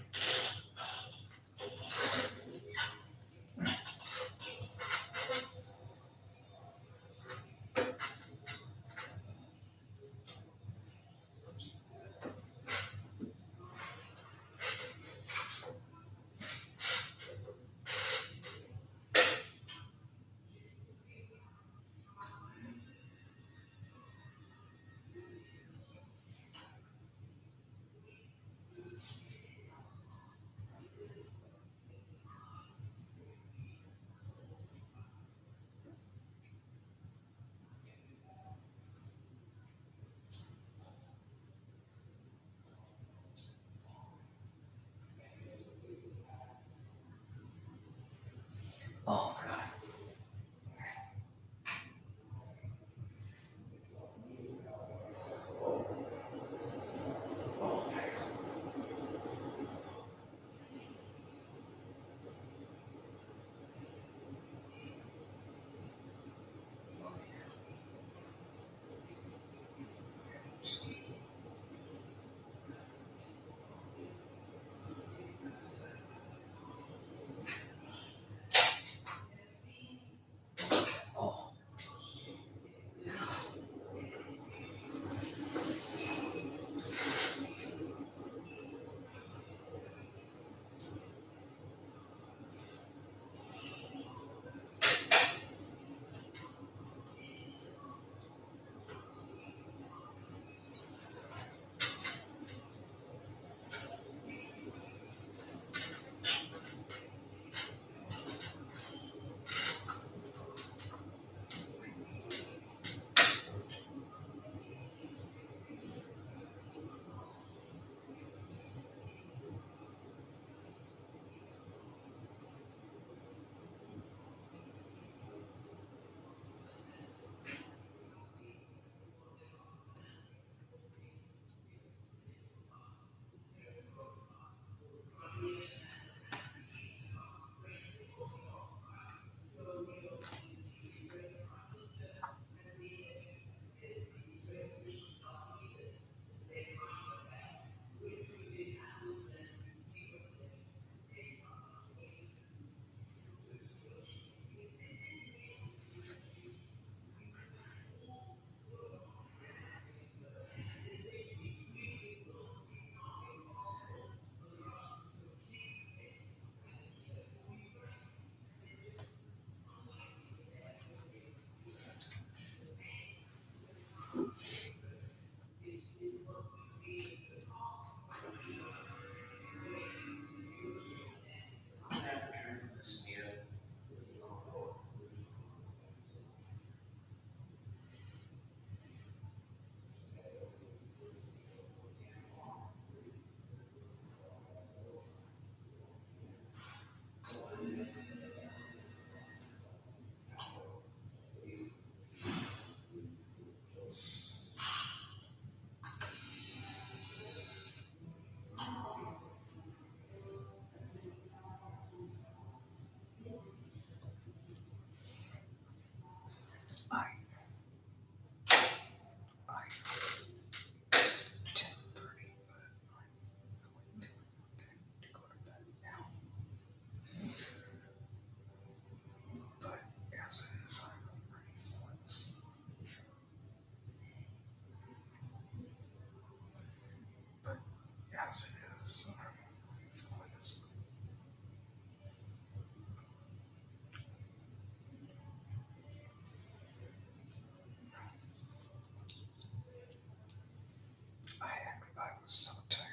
So tired.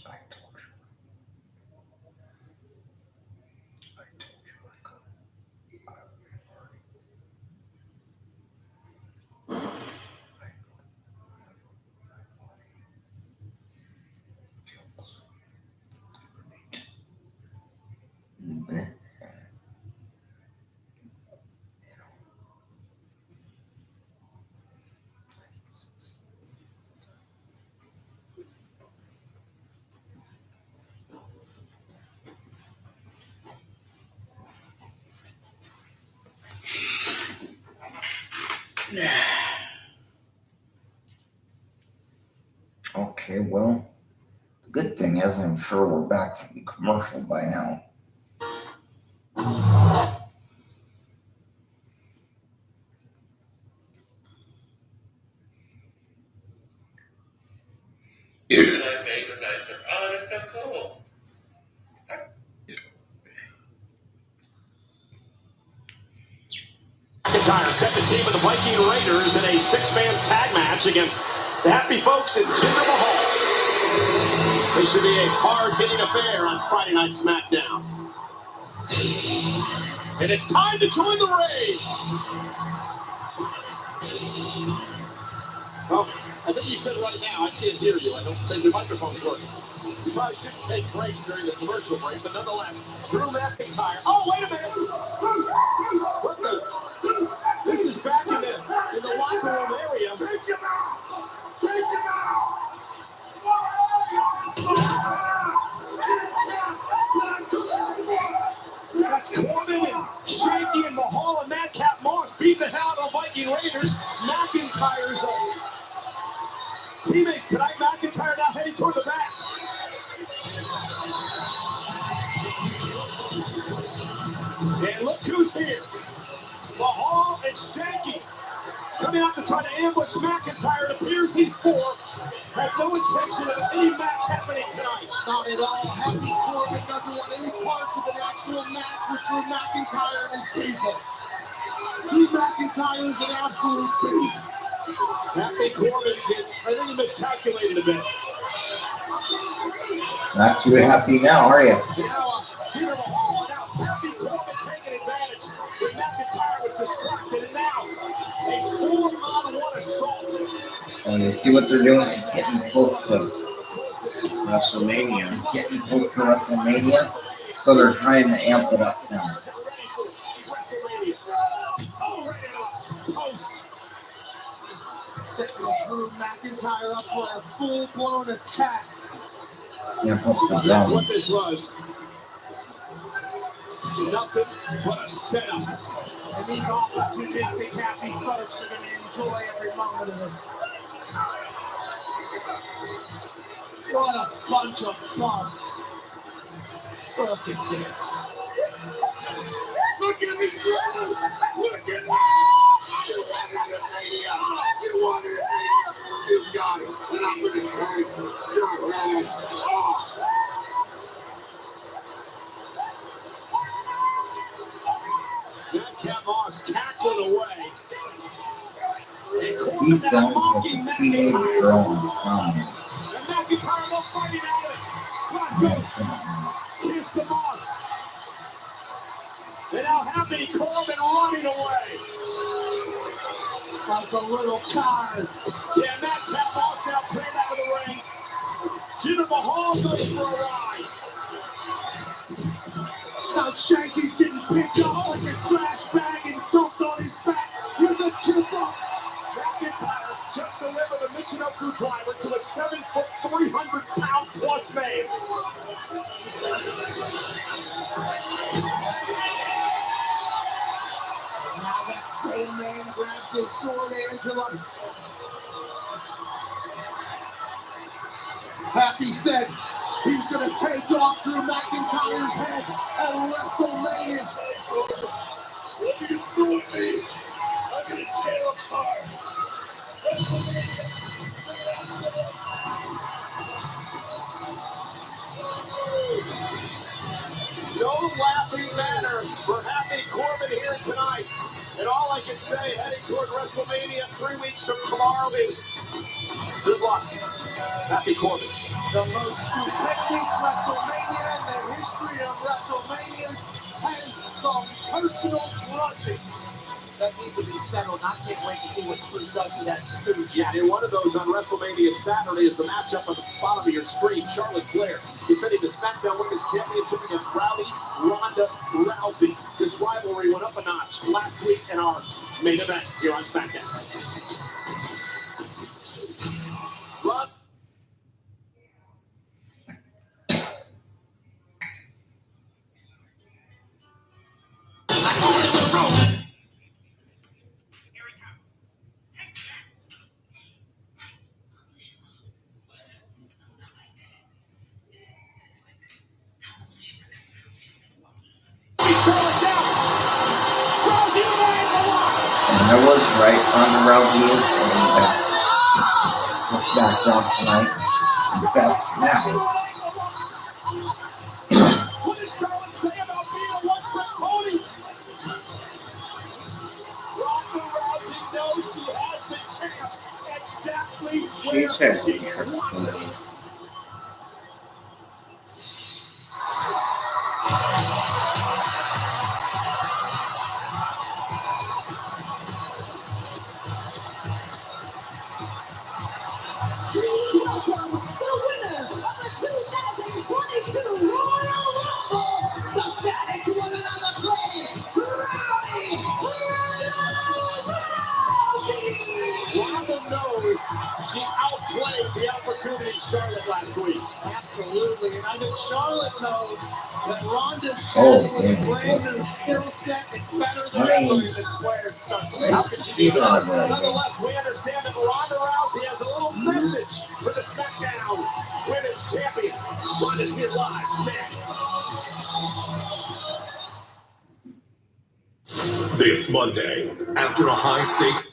I told you. Okay. Okay, well, the good thing is I'm sure we're back from commercial by now. Here's an patronizer. Oh, that's so cool. McIntyre set the team of the Viking Raiders in a six-man tag match against the happy folks in Jinder Mahal. This should be a hard-hitting affair on Friday Night SmackDown. And it's time to join the raid. Well, I think you said right now, I can't hear you. I don't think the microphone's working. You probably shouldn't take breaks during the commercial break, but nonetheless, Drew McIntyre. Oh, wait a minute! What the? This is back in the locker room area. Take him out! Take him out! That's Corbin and Shanky and Mahal and Madcap Moss beating the hell out of the Viking Raiders. McIntyre's teammates tonight. McIntyre now heading toward the back. And look who's here. Mahal and Shanky coming out to try to ambush McIntyre. It appears these four have no intention of any match happening tonight. Not at all. Happy Corbin doesn't want any parts of an actual match with Drew McIntyre and his people. Drew McIntyre is an absolute beast. Happy Corbin, I think he miscalculated a bit. Not too happy now, are you? Now, Jinder Mahal, now Happy Corbin taking advantage when McIntyre was distracted, and now a 4-on-1 assault. And you see what they're doing? It's getting close to WrestleMania. It's getting close to WrestleMania, so they're trying to amp it up now. Setting Drew McIntyre up for a full-blown attack. Amp up the That's zone. what this was. Nothing but a setup. And these opportunistic happy folks are going to enjoy every moment of this. What a bunch of bugs. Look at this. Look at me, Drew! Look at that! You wanted it, Mania! You wanted it, Mania! You got it! And I'm going to take your head off! Madcap Moss cackling away. He sounds like a teenage girl in prom. And McIntyre no fighting out of it. Glasgow. Kiss the Moss. And now Happy Corbin running away. Like a little card. Yeah, Madcap Moss now cleared out of the ring. Jinder Mahal goes for a ride. Now Shanky's getting picked up like a trash bag and dumped on his back. Here's a tip up. McIntyre just delivered a Michinoku driver to a 7-foot, 300-pound plus man. Now that same man grabs his sword, Angela. Happy said he was going to take off Drew McIntyre's head at WrestleMania. What are you doing, me? I'm going to tear apart. No laughing matter for Happy Corbin here tonight. And all I can say heading toward WrestleMania 3 weeks from tomorrow is good luck. Happy Corbin. The most stupendous WrestleMania in the history of WrestleManias has some personal grudges that need to be settled. I can't wait to see what Truth does to that stooge. Yeah, and one of those on WrestleMania Saturday is the matchup on the bottom of your screen. Charlotte Flair defending the SmackDown Women's Championship against Ronda Rousey. This rivalry went up a notch last week in our main event here on SmackDown. I was right on the Rousey is coming back. It's back on tonight. It's back now. What did Charlotte say about being a one-trick pony? Ronda Rousey knows she has the champ exactly where She says she it. wants it. Welcome, the winner of the 2022 Royal Rumble, the baddest woman on the planet, Rowdy Rousey! Ronda knows she outplayed the opportunity Charlotte last week. Absolutely, and I think Charlotte knows that Ronda's Oh, with a damn. brand new skill set and better than ever in the squared circle. How could she be wrong? Nonetheless, we understand that Ronda Rousey has a little message for the SmackDown Women's Champion. Ronda's here live next. This Monday, after a high-stakes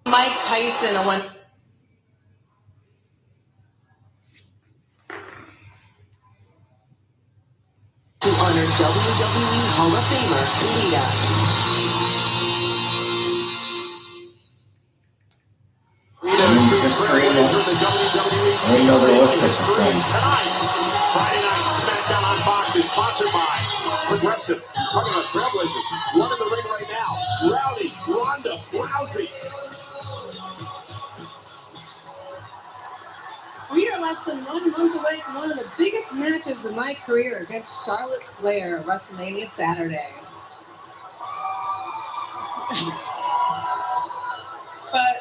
Mike Tyson, a one. To honor WWE Hall of Famer Lita. I didn't know there was such a thing. Friday Night SmackDown on Fox is sponsored by Progressive. Talking about Trailblazers. One in the ring right now. Rowdy, Ronda Rousey. We are less than 1 month away from one of the biggest matches of my career against Charlotte Flair at WrestleMania Saturday. But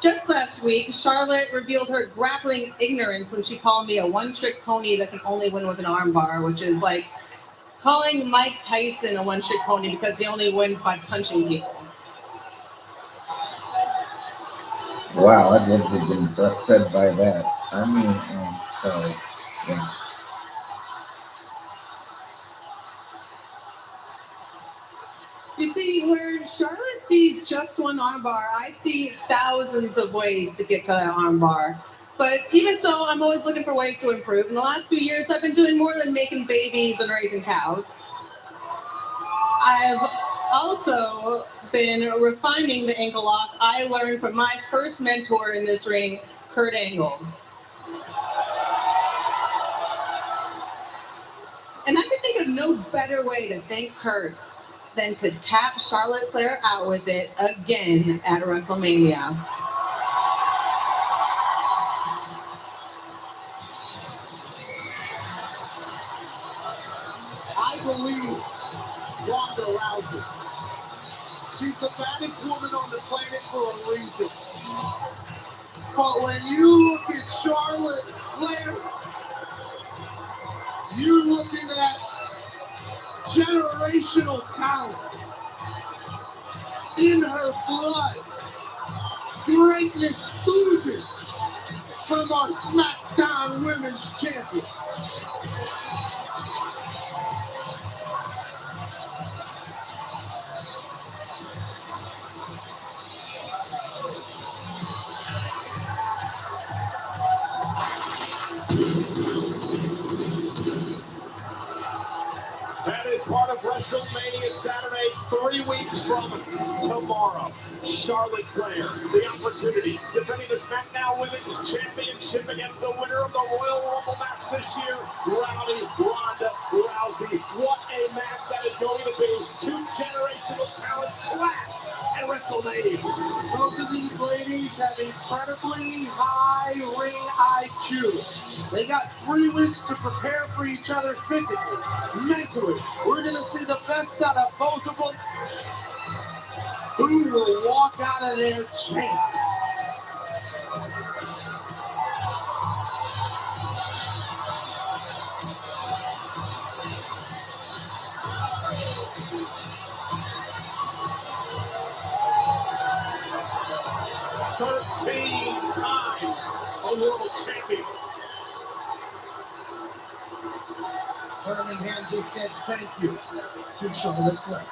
just last week, Charlotte revealed her grappling ignorance when she called me a one-trick pony that can only win with an armbar, which is like calling Mike Tyson a one-trick pony because he only wins by punching people. Wow, I'd love to have been breastfed by that. I mean, sorry. Yeah. You see, where Charlotte sees just one armbar, I see thousands of ways to get to that armbar. But even so, I'm always looking for ways to improve. In the last few years, I've been doing more than making babies and raising cows. I've also been refining the ankle lock I learned from my first mentor in this ring, Kurt Angle. And I can think of no better way to thank Kurt than to tap Charlotte Flair out with it again at WrestleMania. I believe Ronda Rousey. She's the baddest woman on the planet for a reason. But when you look at Charlotte Flair, you're looking at generational talent in her blood. Greatness oozes from our SmackDown SmackDown Women's Champion. That is part of WrestleMania Saturday, 3 weeks from tomorrow. Charlotte Flair, the opportunity, defending the SmackDown Women's Championship against the winner of the Royal Rumble match this year, Ronda Rousey. What a match that is going to be. Two generational talents clash at WrestleMania. Both of these ladies have incredibly high ring IQ. They got 3 weeks to prepare for each other physically, mentally. We're going to see the best out of both of them. Who will walk out of there champ? Times a world champion. Birmingham just said thank you to Charlotte Flair.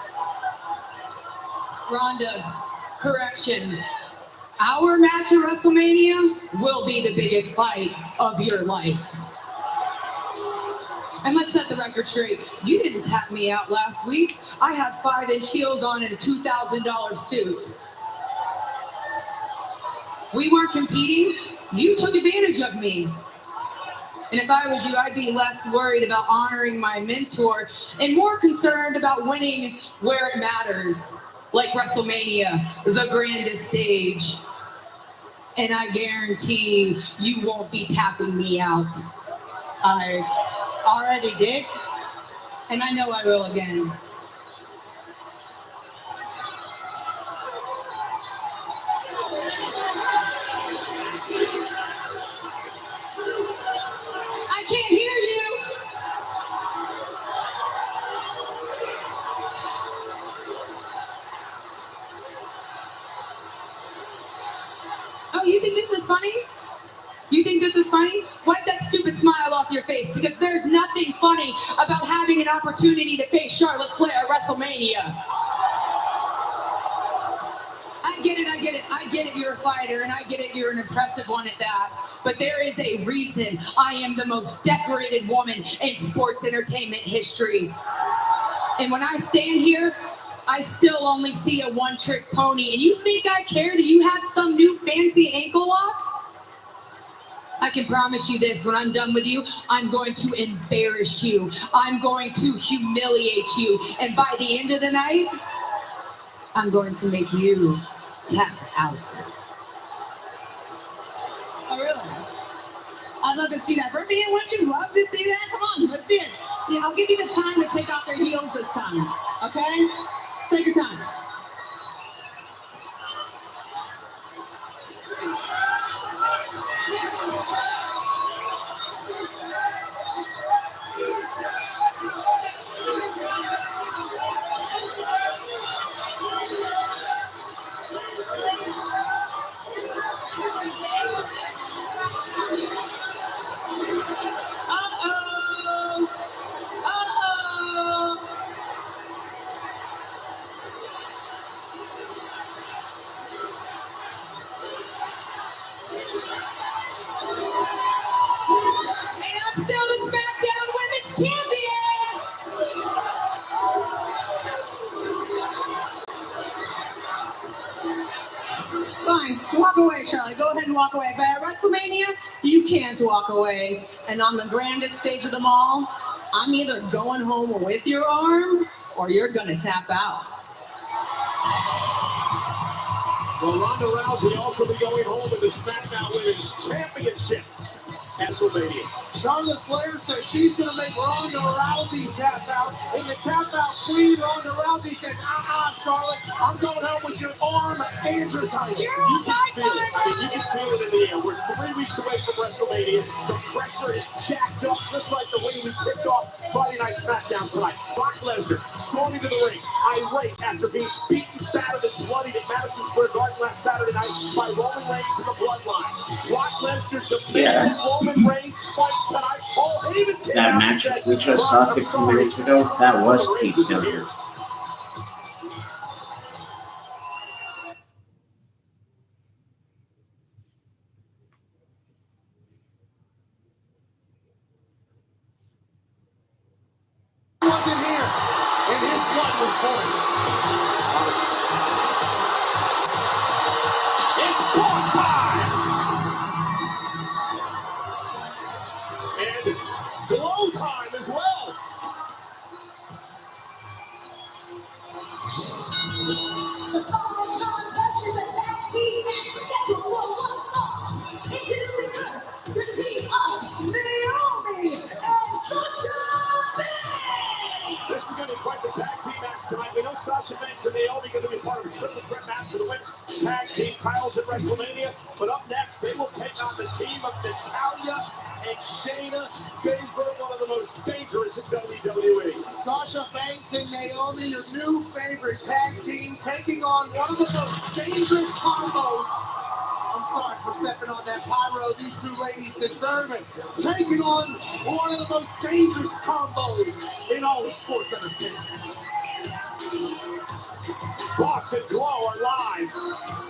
Rhonda, correction. Our match at WrestleMania will be the biggest fight of your life. And let's set the record straight. You didn't tap me out last week. I had 5-inch heels on and a $2,000 suit. We weren't competing. You took advantage of me. And if I was you, I'd be less worried about honoring my mentor and more concerned about winning where it matters, like WrestleMania, the grandest stage. And I guarantee you won't be tapping me out. I already did, and I know I will again. I can't hear you. Oh, you think this is funny? You think this is funny? Wipe that stupid smile off your face, because there's nothing funny about having an opportunity to face Charlotte Flair at WrestleMania. I get it, you're a fighter, and I get it, you're an impressive one at that. But there is a reason I am the most decorated woman in sports entertainment history. And when I stand here, I still only see a one-trick pony. And you think I care that you have some new fancy ankle lock? I can promise you this, when I'm done with you, I'm going to embarrass you. I'm going to humiliate you. And by the end of the night, I'm going to make you tap out. Oh, really? I'd love to see that. Brittany, wouldn't you love to see that? Come on, let's see it. Yeah, I'll give you the time to take off their heels this time, okay? Take your time. Still the SmackDown Women's Champion! Fine, walk away, Charlotte. Go ahead and walk away. But at WrestleMania, you can't walk away. And on the grandest stage of them all, I'm either going home with your arm or you're gonna tap out. Will Ronda Rousey also be going home with the SmackDown Women's Championship at WrestleMania? Charlotte Flair says she's going to make Ronda Rousey tap out. And the tap out queen, Ronda Rousey said, Charlotte, I'm going home with your arm and your title. You can feel it. I mean, you can feel it in the air. We're 3 weeks away from WrestleMania. The pressure is jacked up, just like the way we kicked off Friday Night SmackDown tonight. Brock Lesnar storming to the ring, irate after being beaten battered and bloodied at Madison Square Garden last Saturday night by Roman Reigns and the Bloodline. Brock Lesnar demanded Roman Reigns fight tonight. Paul Heyman came That out match and said, we just saw 15 minutes ago, that was peak WWE. wasn't here, and his blood was pouring. It's boss time! And glow time as well. The Thomas John versus the tag team match scheduled for 1 fall. Introducing first, the team of Naomi and Sasha Banks. This is going to be quite the tag team match tonight. We know Sasha Banks and Naomi are going to be part of a triple threat match for the women's tag team titles at WrestleMania. But up next, they will take on the team of Natalya and Shayna Baszler, one of the most dangerous in WWE. Sasha Banks and Naomi, your new favorite tag team, taking on one of the most dangerous combos. I'm sorry for stepping on that pyro. These two ladies deserve it. Taking on one of the most dangerous combos in all of sports entertainment. Boss and Glow are live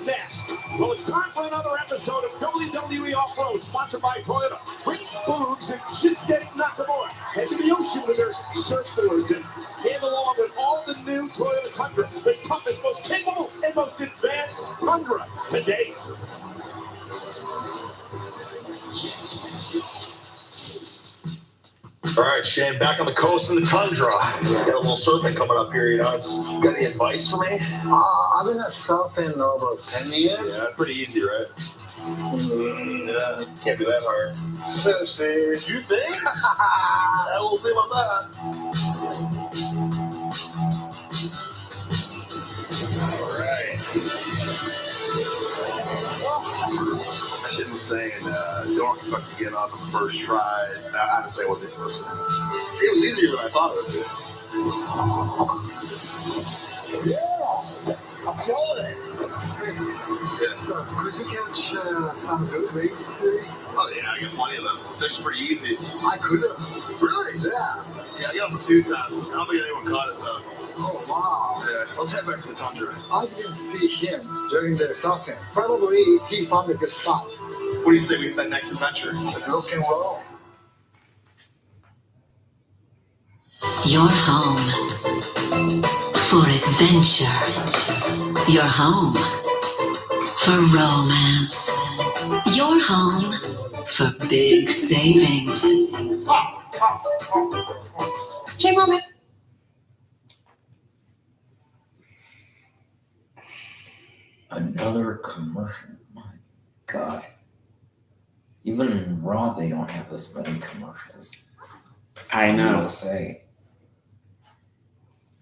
next. Well, it's time for another episode of WWE Off-Road, sponsored by Toyota. Rick Boogs and Shinsuke Nakamura head to the ocean with their surfboards and stand along with all the new Toyota Tundra, the toughest, most capable, and most advanced Tundra to date. All right, Shane, back on the coast of the tundra. Got a little surfing coming up here, you know. Got any advice for me? I've been surfing over 10 years. Yeah, pretty easy, right? Yeah, can't be that hard. You think? We'll see about that. All right. I shouldn't be saying, don't expect to get off on the first try. Honestly, I wasn't listening. It was easier than I thought it would be. Yeah, I'm killing it. Could you catch some good waves today? Oh, yeah, I got plenty of them. They're pretty easy. I could have. Really? Yeah. Yeah, I got them a few times. I don't think anyone caught it, though. Oh, wow. Yeah, let's head back to the tundra. I didn't see him during the surfing. Probably he found a good spot. What do you say we hit that next adventure? Rock and roll. Your home for adventure. Your home for romance. Your home for big savings. Hey, Mama. Another commercial. My God. Even in Raw, they don't have this many commercials. I know. Say.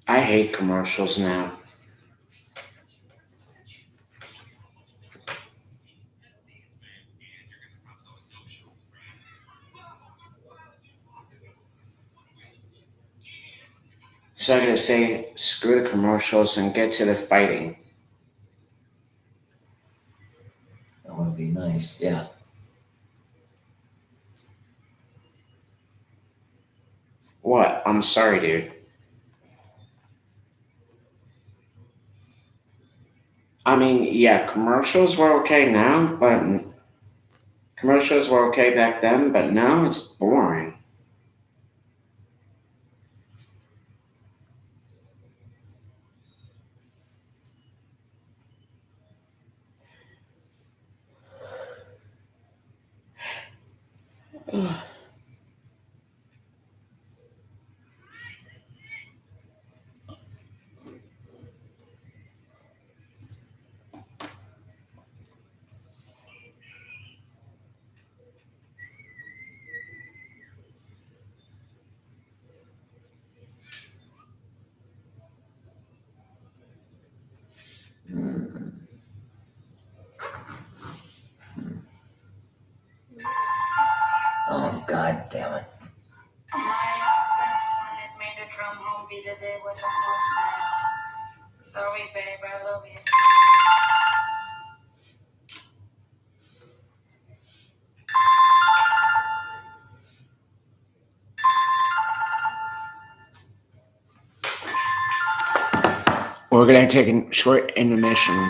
I hate commercials now. So I gotta say, screw the commercials and get to the fighting. That would be nice, yeah. What? I'm sorry, dude. I mean, yeah, commercials were okay now, but commercials were okay back then, but now it's boring. Oh, God damn it. My husband wanted me to come home today with a movement. So Sorry, babe, I love you. We're going to take a short intermission.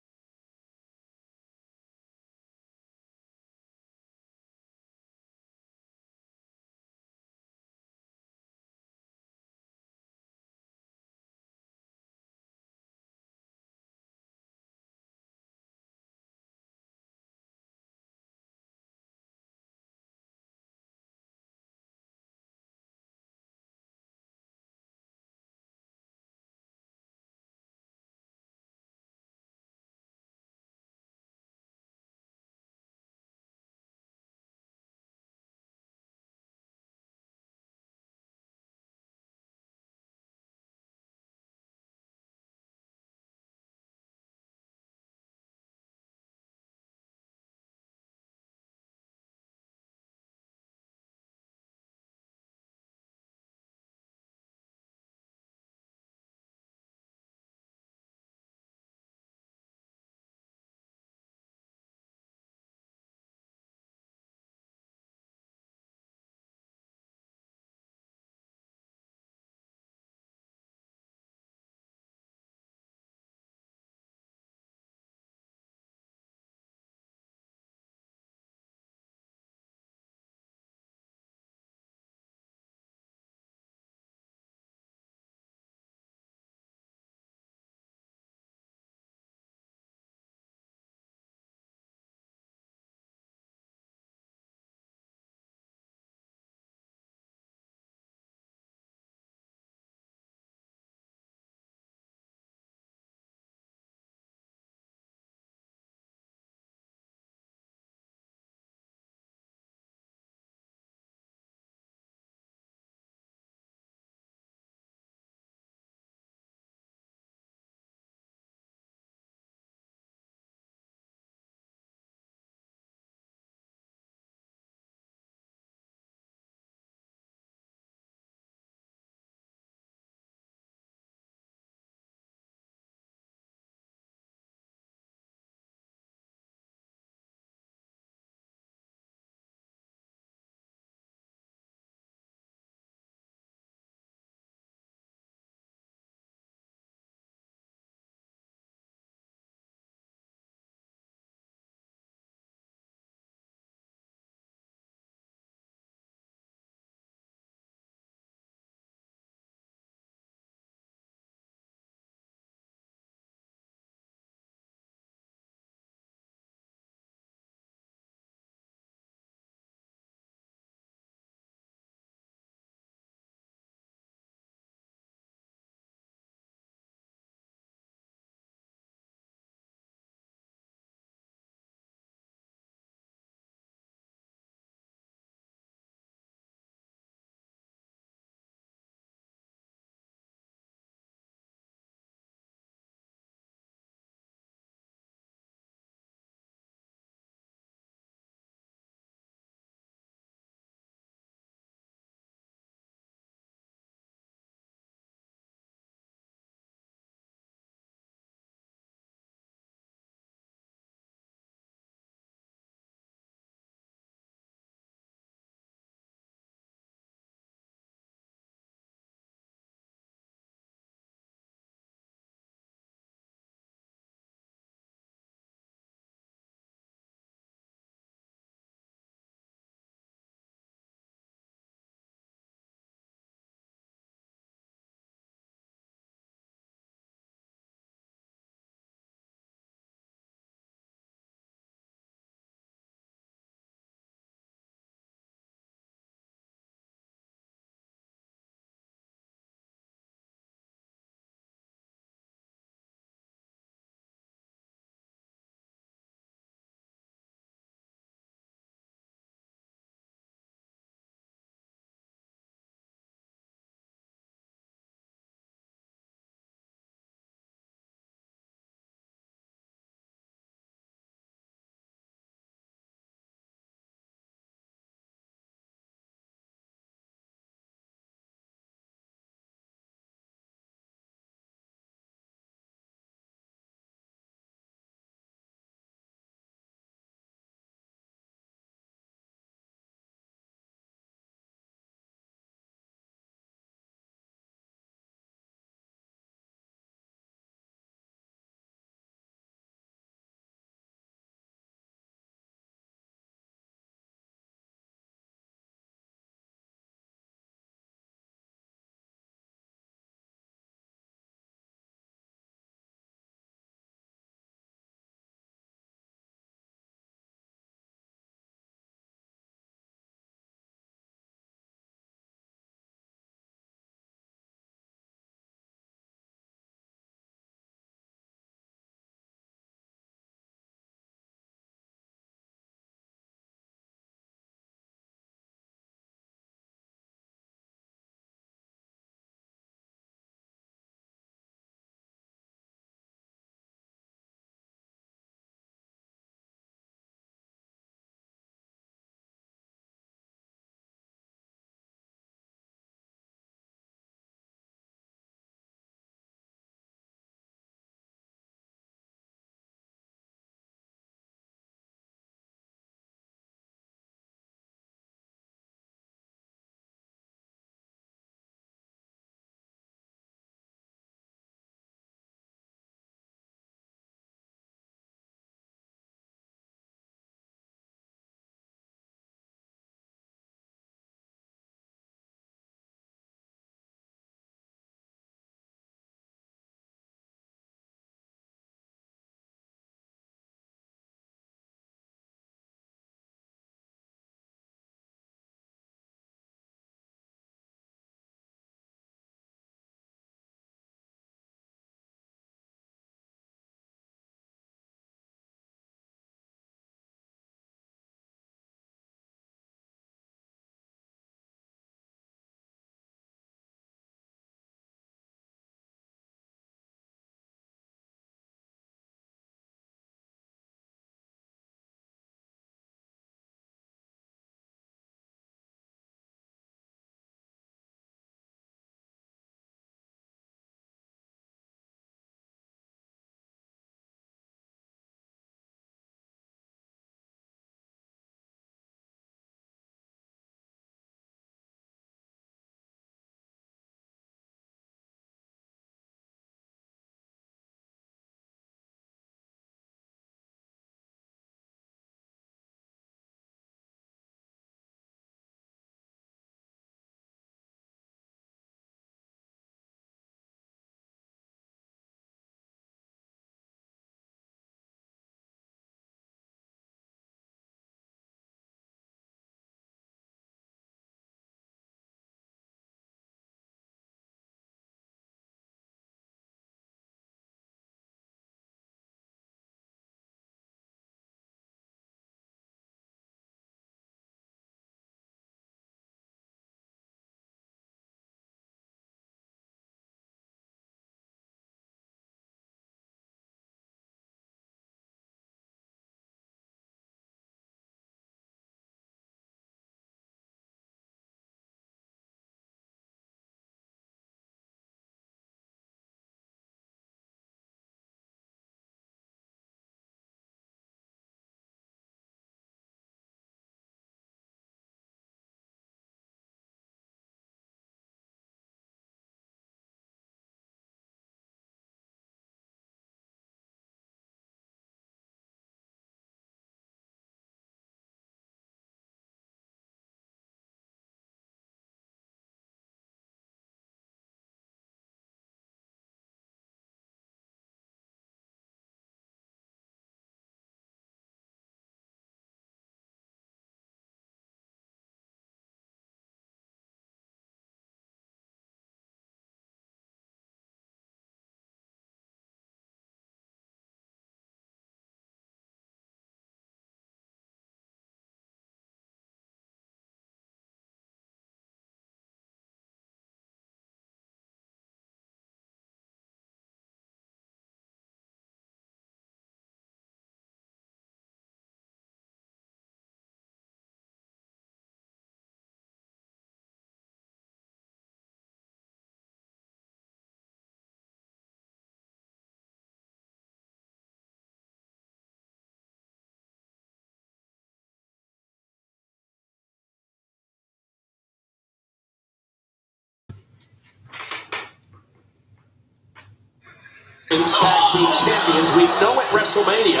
Tag team champions. We know at WrestleMania,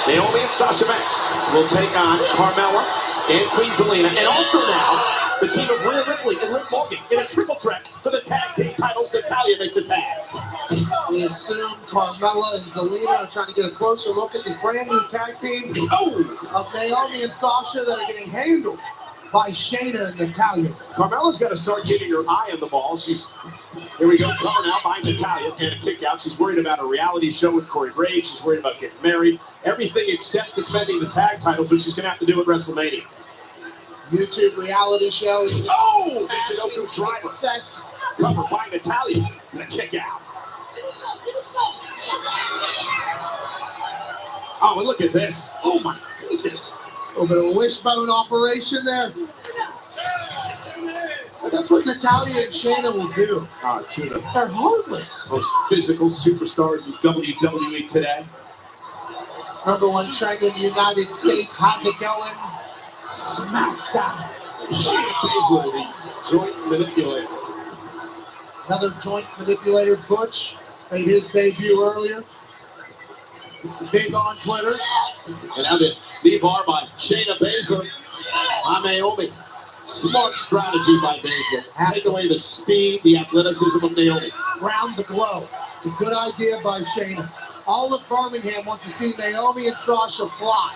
Naomi and Sasha Banks will take on Carmella and Queen Zelina. And also now, the team of Rhea Ripley and Liv Morgan in a triple threat for the tag team titles. Natalya makes a tag. We assume Carmella and Zelina are trying to get a closer look at this brand new tag team of Naomi and Sasha that are getting handled by Shayna and Natalya. Carmella's got to start getting her eye on the ball. Here we go, coming out behind Natalya and a kick out. She's worried about a reality show with Corey Graves. She's worried about getting married. Everything except defending the tag titles, which she's going to have to do at WrestleMania. YouTube reality show is Michinoku driver. Success. Covered by Natalya and a kick out. Oh, and look at this. Oh my goodness. A little bit of a wishbone operation there. That's what Natalya and Shayna will do. Oh, Tuna. They're heartless. Most physical superstars in WWE today. Number one trend in the United States. How's it going? SmackDown. Shayna Baszler, the joint manipulator. Another joint manipulator, Butch, made his debut earlier. Big on Twitter. And now the knee bar by Shayna Baszler on Naomi. Smart strategy by Baszler. Take away the speed, the athleticism of Naomi. Round the globe. It's a good idea by Shayna. All of Birmingham wants to see Naomi and Sasha fly.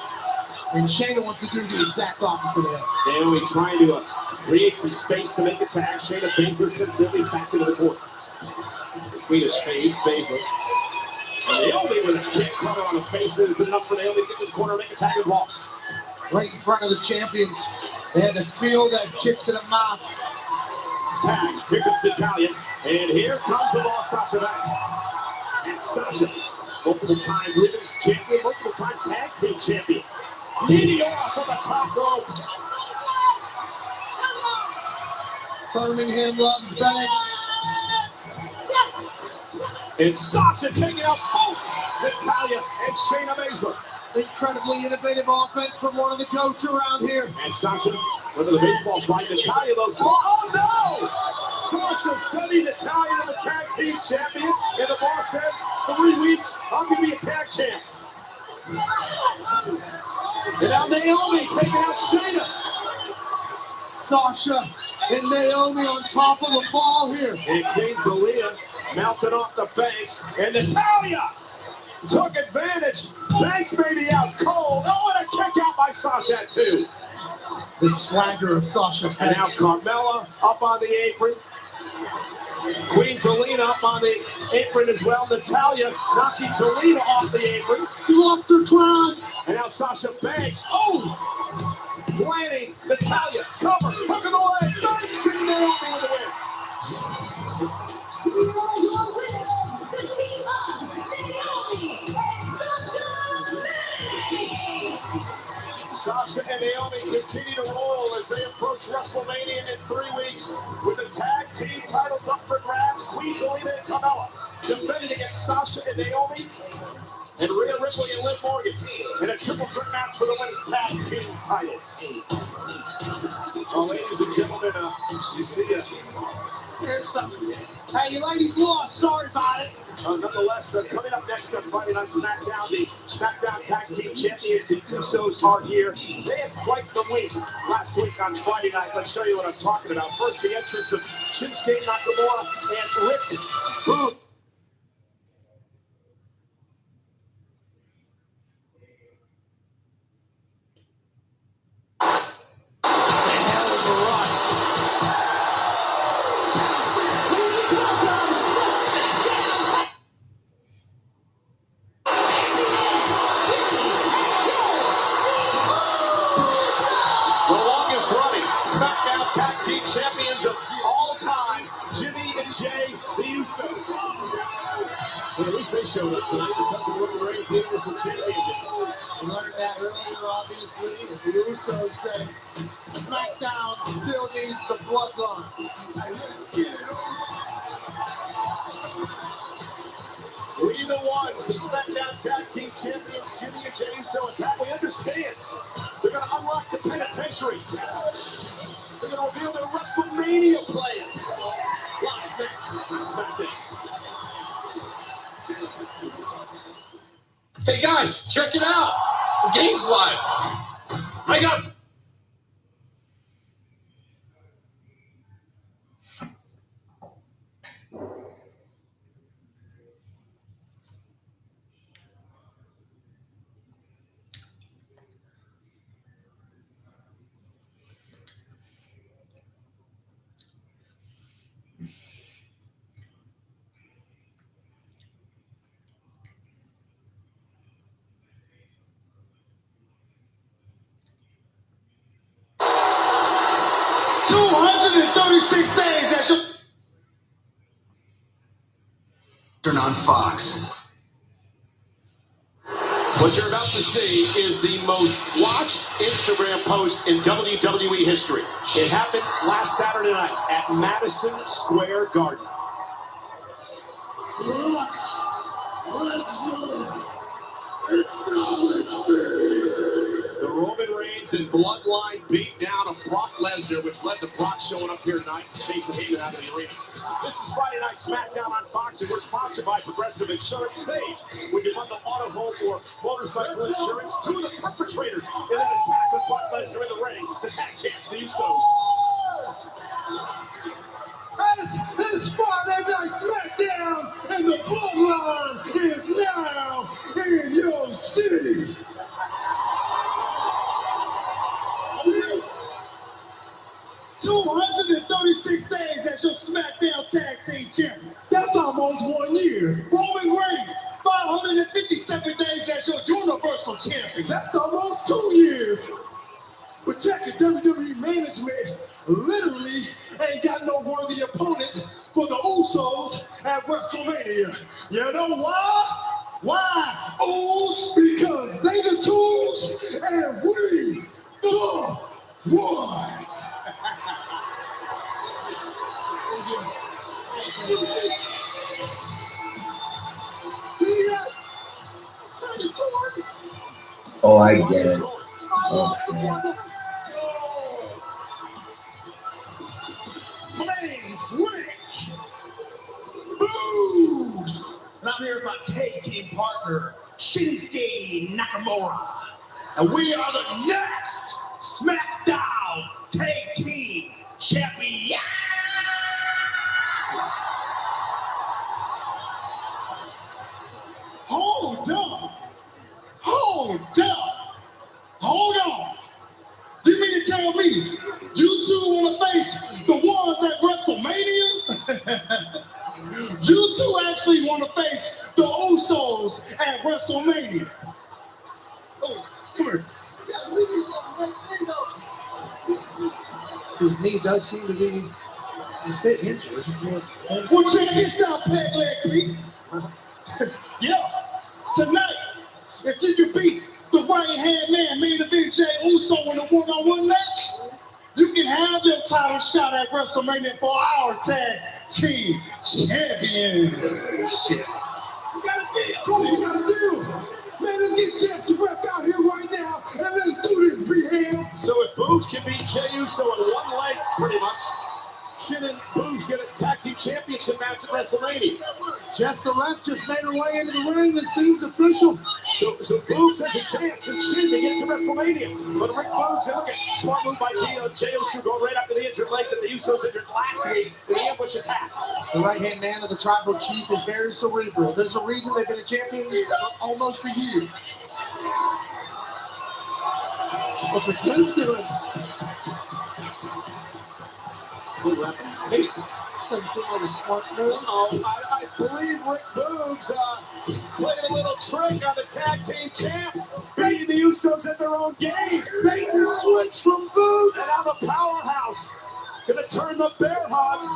And Shayna wants to do the exact opposite of that. Naomi trying to create some space to make a tag. Shayna Baszler sends Naomi back into the corner. Queen of Spades, Baszler. And Naomi with a kick cover on the face is enough for Naomi to get to the corner and make a tag and loss. Right in front of the champions. They had to feel that kick to the mouth. Tag, pick up Natalya. And here comes the loss, Sasha Banks. And Sasha, multiple-time women's champion, multiple-time tag team champion. Meteor off of the top rope. Birmingham loves Banks. And Sasha taking out both Natalya and Shayna Baszler. Incredibly innovative offense from one of the goats around here. And Sasha, under the baseball slide, Natalya though. Oh no! Sasha sending Natalya to the tag team champions. And the boss says, 3 weeks, I'm going to be a tag champ. And now Naomi taking out Shayna. Sasha and Naomi on top of the ball here. And Queen Zelina mouthing off the Banks. And Natalya took advantage. Banks may be out cold. Oh, and a kick out by Sasha at 2. The swagger of Sasha Banks. And now Carmella up on the apron. Queen Zelina up on the apron as well. Natalya knocking Zelina off the apron. He lost her crown. And now Sasha Banks. Oh! Planning. Natalya. Cover. Hook of the leg. Banks and Naomi with the win. Sasha and Naomi continue to roll as they approach WrestleMania in 3 weeks with the tag team titles up for grabs. Queen Zelina and Carmella defending against Sasha and Naomi and Rhea Ripley and Liv Morgan in a triple threat match for the women's tag team titles. Oh, ladies and gentlemen, you see Here's something. Hey, you ladies lost. Sorry about it. Nonetheless, coming up next on Friday Night SmackDown, the SmackDown Tag Team Champions, the Usos, are here. They had quite the week last week on Friday night. Let's show you what I'm talking about. First, the entrance of Shinsuke Nakamura and Rick Booth. Champions of all time, Jimmy and Jay, the Usos. Well, at least they showed up tonight because of Roman Reigns, the Universal Championship. We learned that earlier, obviously. If the Usos say SmackDown still needs the bloodline. We the ones, the SmackDown Tag Team Champions, Jimmy and Jay Uso, and Pat, we understand. They're going to unlock the penitentiary. They're going to reveal their WrestleMania plans. Live next on SmackDown. Hey guys, check it out. The game's live. I got. Days at your Turn on Fox. What you're about to see is the most watched Instagram post in WWE history. It happened last Saturday night at Madison Square Garden. The Roman Reigns and Bloodline beat down of Brock Lesnar, which led to Brock showing up here tonight and chasing Heyman out of the arena. This is Friday Night SmackDown on Fox, and we're sponsored by Progressive Insurance. Save when you bundle auto, home, or motorcycle insurance. Two of the perpetrators in an attack with Brock Lesnar in the ring, the tag champs, the Usos. It's Friday Night SmackDown, and the Bloodline is now in your city. 236 days as your SmackDown Tag Team Champion. That's almost 1 year. Roman Reigns, 557 days as your Universal Champion. That's almost 2 years. But check it, WWE management literally ain't got no worthy opponent for the Usos at WrestleMania. You know why? Why? Usos? Because they the tools and we the ones. Yes. Oh, I get it. Okay. And I'm here with my tag team partner, Shinsuke Nakamura. And we are the next SmackDown Tag Team Champions. Hold up. Hold up. Hold on. You mean to tell me you two want to face the ones at WrestleMania? You two actually want to face the Usos at WrestleMania. Oh, come here. His knee does seem to be a bit injured. Well, check this out, Peg Leg Pete. Yeah, tonight, if you can beat the right-hand man, me and Big J Uso in a one-on-one match, you can have your title shot at WrestleMania for our tag team championship. You got a deal. Cool, you got a deal. Man, let's get Jackson Rep out here right now, and let's do this, B-Ham. So if Boogs can beat Jey Uso in one leg, pretty much, Shin and Boogs get a tag team championship match at WrestleMania. Jessica Left just made her way into the ring. This seems official. So Boogs has a chance and Shin to get to WrestleMania. But Rick Boogs, look at smart move by Jey Uso going right after the injured leg that the Usos injured last week in the ambush attack. The right-hand man of the tribal chief is very cerebral. There's a reason they've been champions for almost a year. What's the Boogs doing? Doesn't seem like a smart move. I believe Rick Boogs played a little trick on the tag team champs, beating the Usos at their own game. Bait and switch from Boogs. And now the powerhouse gonna turn the bear hug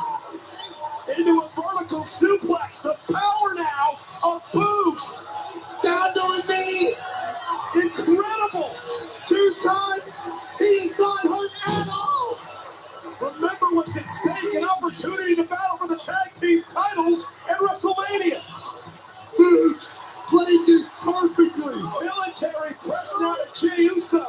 into a vertical suplex. The power now of Boogs. Down to a knee. Incredible. 2 times. He's not hurt at all. Remember what's at stake, an opportunity to battle for the tag team titles at WrestleMania. Boogs played this perfectly. Military press now to Jey Uso.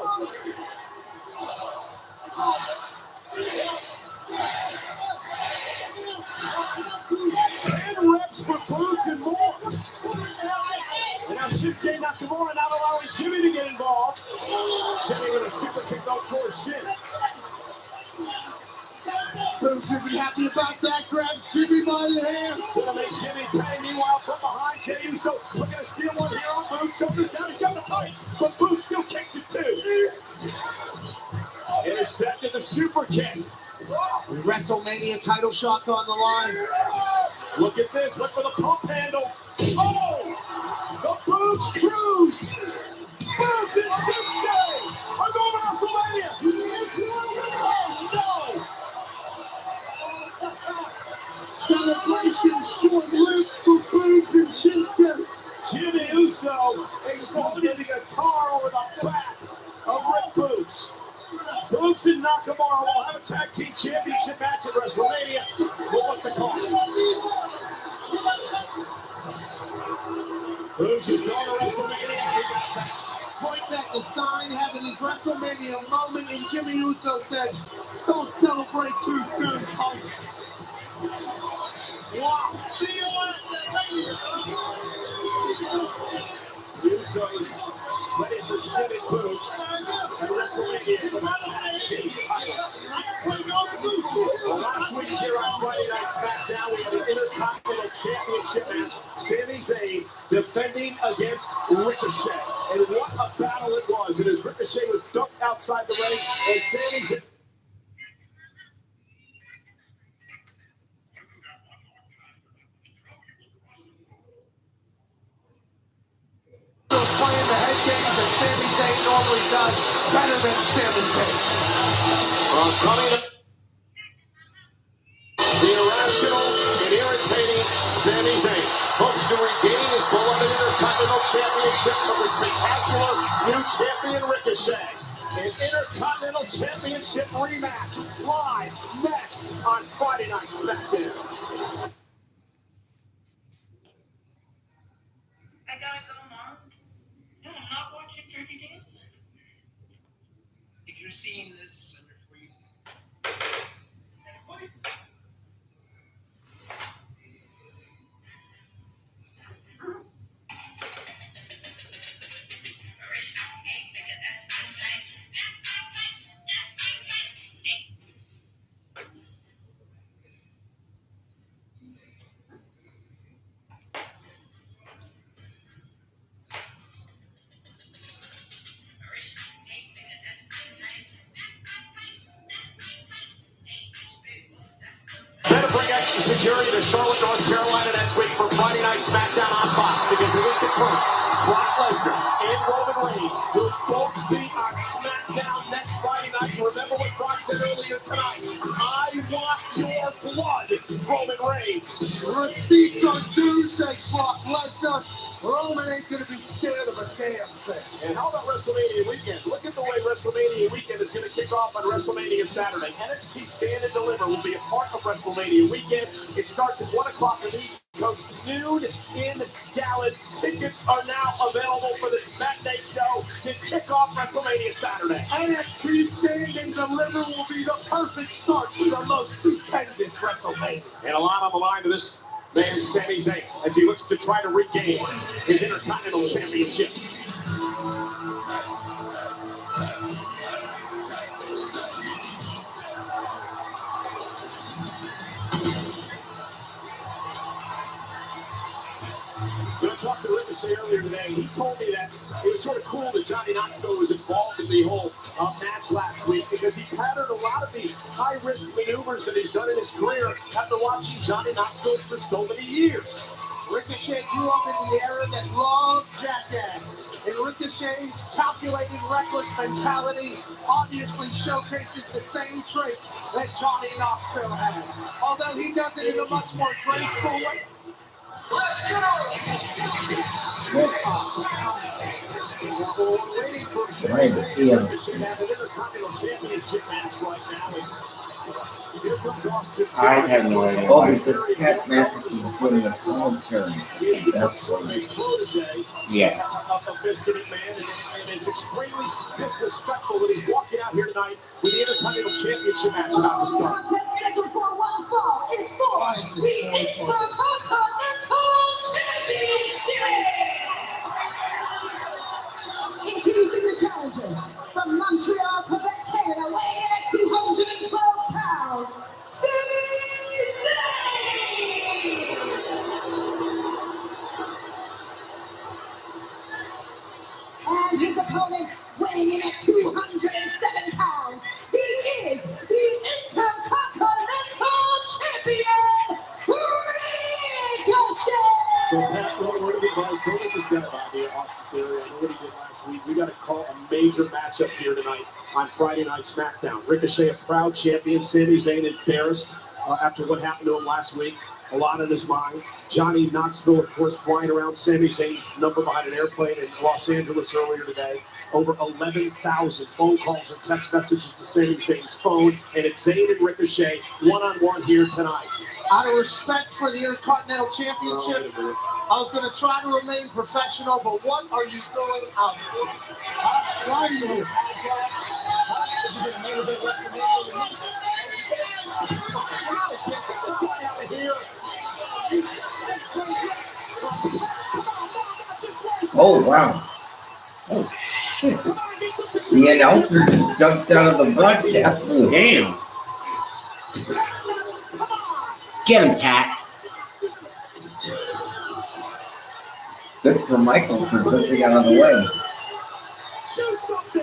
Now Shinsuke Nakamura not allowing Jimmy to get involved. Jimmy with a super kick out for Shin. Boots isn't happy about that. Grabs Jimmy by the hand. Gonna make Jimmy pay. Meanwhile, from behind, Jey Uso looking to steal one here on Boots. Shoulders down, he's got the tights, but Boots still kicks it too. Intercepted the super kick. The WrestleMania title shots on the line. Look at this. Look for the pump handle. Oh! The Boots Cruise. Boots and Shinsuke are going to WrestleMania. Oh, no. Celebration short-lived for Boots and Shinsuke. Jimmy Uso exploding a guitar over the back of Rick Boots. Boots and Nakamura will have a tag team championship match at WrestleMania. But what the cost? Boots is going to WrestleMania. Pointing at the sign, having his WrestleMania moment, and Jimmy Uso said, "Don't celebrate too soon, punk." Wow. Uso's ready for Jimmy Boots at WrestleMania for the tag team titles. Well, last week here on Friday Night SmackDown, we had the Intercontinental Championship match. Sami Zayn defending against Ricochet. And what a battle it was. And as Ricochet was dumped outside the ring, and Sami Zayn. Playing the head games that Sami Zayn normally does better than Sami Zayn. Coming up, the irrational and irritating Sami Zayn hopes to regain his beloved Intercontinental Championship from the spectacular new champion Ricochet. An Intercontinental Championship rematch live next on Friday Night SmackDown. I gotta go, Mom. No, I'm not watching Dirty Dancing. If you're seeing this under free. Security to Charlotte, North Carolina next week for Friday Night SmackDown on Fox because it is confirmed Brock Lesnar and Roman Reigns will both be on SmackDown next Friday night. Remember what Brock said earlier tonight. I want your blood, Roman Reigns. Receipts on Tuesday, Brock Lesnar. Roman ain't gonna be scared of a damn thing. And how about WrestleMania weekend? Look at the way WrestleMania weekend is going to kick off on WrestleMania Saturday. NXT Stand and Deliver will be a part of WrestleMania weekend. It starts at 1 o'clock on the East Coast, noon in Dallas. Tickets are now available for this matinee show to kick off WrestleMania Saturday. NXT Stand and Deliver will be the perfect start to the most stupendous WrestleMania. And a lot on the line to this man, Sami Zayn, as he looks to try to regain his Intercontinental Championship. When I talked to Ricochet earlier today, he told me that it was sort of cool that Johnny Knoxville was involved in the whole match last week because he patterned a lot of the high-risk maneuvers that he's done in his career after watching Johnny Knoxville for so many years. Ricochet grew up in the era that loved Jackass. And Ricochet's calculated, reckless mentality obviously showcases the same traits that Johnny Knoxville has. Although he does it in a much more graceful way. Let's go! We're waiting for Sami Zayn to have an Intercontinental Championship match right now. Here comes Austin. I have no idea. Oh, because Pat McAfee putting a commentary. That's what Yeah. Of Mr. McMahon, and it's extremely disrespectful that he's walking out here tonight with the Intercontinental Championship match about to start. Contest scheduled for one fall is for the Intercontinental Championship. challenger from Montreal, Quebec, Canada, weighing in at 212 pounds, Sami Zayn! And his opponent, weighing in at 207 pounds, he is the Intercontinental Champion, Ricochet! So, Pat, what are the advice? Don't let this guy Bobby Austin Theory. I know what he did last week. We got to call a major matchup here tonight on Friday Night SmackDown. Ricochet, a proud champion. Sami Zayn embarrassed after what happened to him last week. A lot on his mind. Johnny Knoxville, of course, flying around Sami Zayn's number behind an airplane in Los Angeles earlier today. Over 11,000 phone calls and text messages to Sami Zayn's phone. And it's Zayn and Ricochet one-on-one here tonight. Out of respect for the Intercontinental Championship, I was going to try to remain professional, but what are you doing out here? Why do you Oh, wow. Oh, shit. The announcer just jumped out of the broadcast. Damn. Get him, Pat. Good for Michael for something out of the way. do something?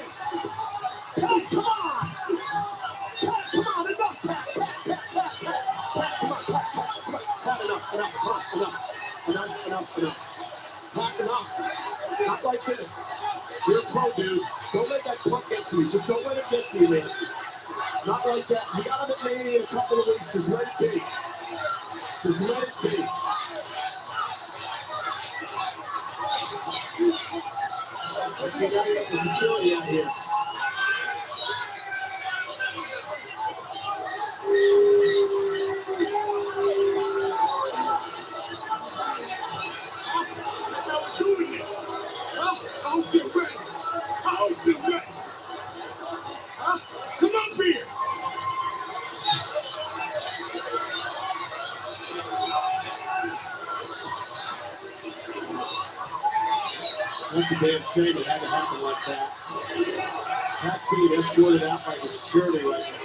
Pat, come on! Pat, come on, enough, Pat! Pat, come on, Pat, enough. Pat, enough. Not like this. You're a pro, dude. Don't let that puck get to you. Just don't let it get to you, man. Not like that. You got him at Mania in a couple of weeks. Just let it be. Just let it be. Let's see, now you got the security out here. That's how we're doing this. Well, I hope you're ready. Huh? Come over here. That's a damn shame it had to happen like that. Pat's being escorted out by the security right now.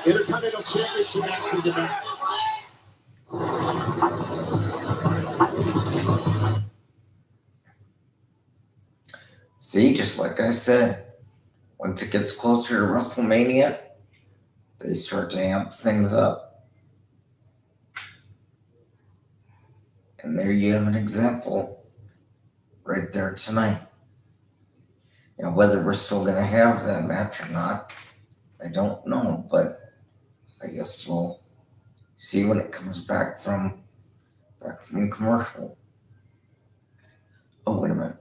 Intercontinental Championship match in the back. See, just like I said, once it gets closer to WrestleMania, they start to amp things up. And there you have an example right there tonight. Now, whether we're still going to have that match or not, I don't know, but I guess we'll see when it comes back from commercial. Oh, wait a minute.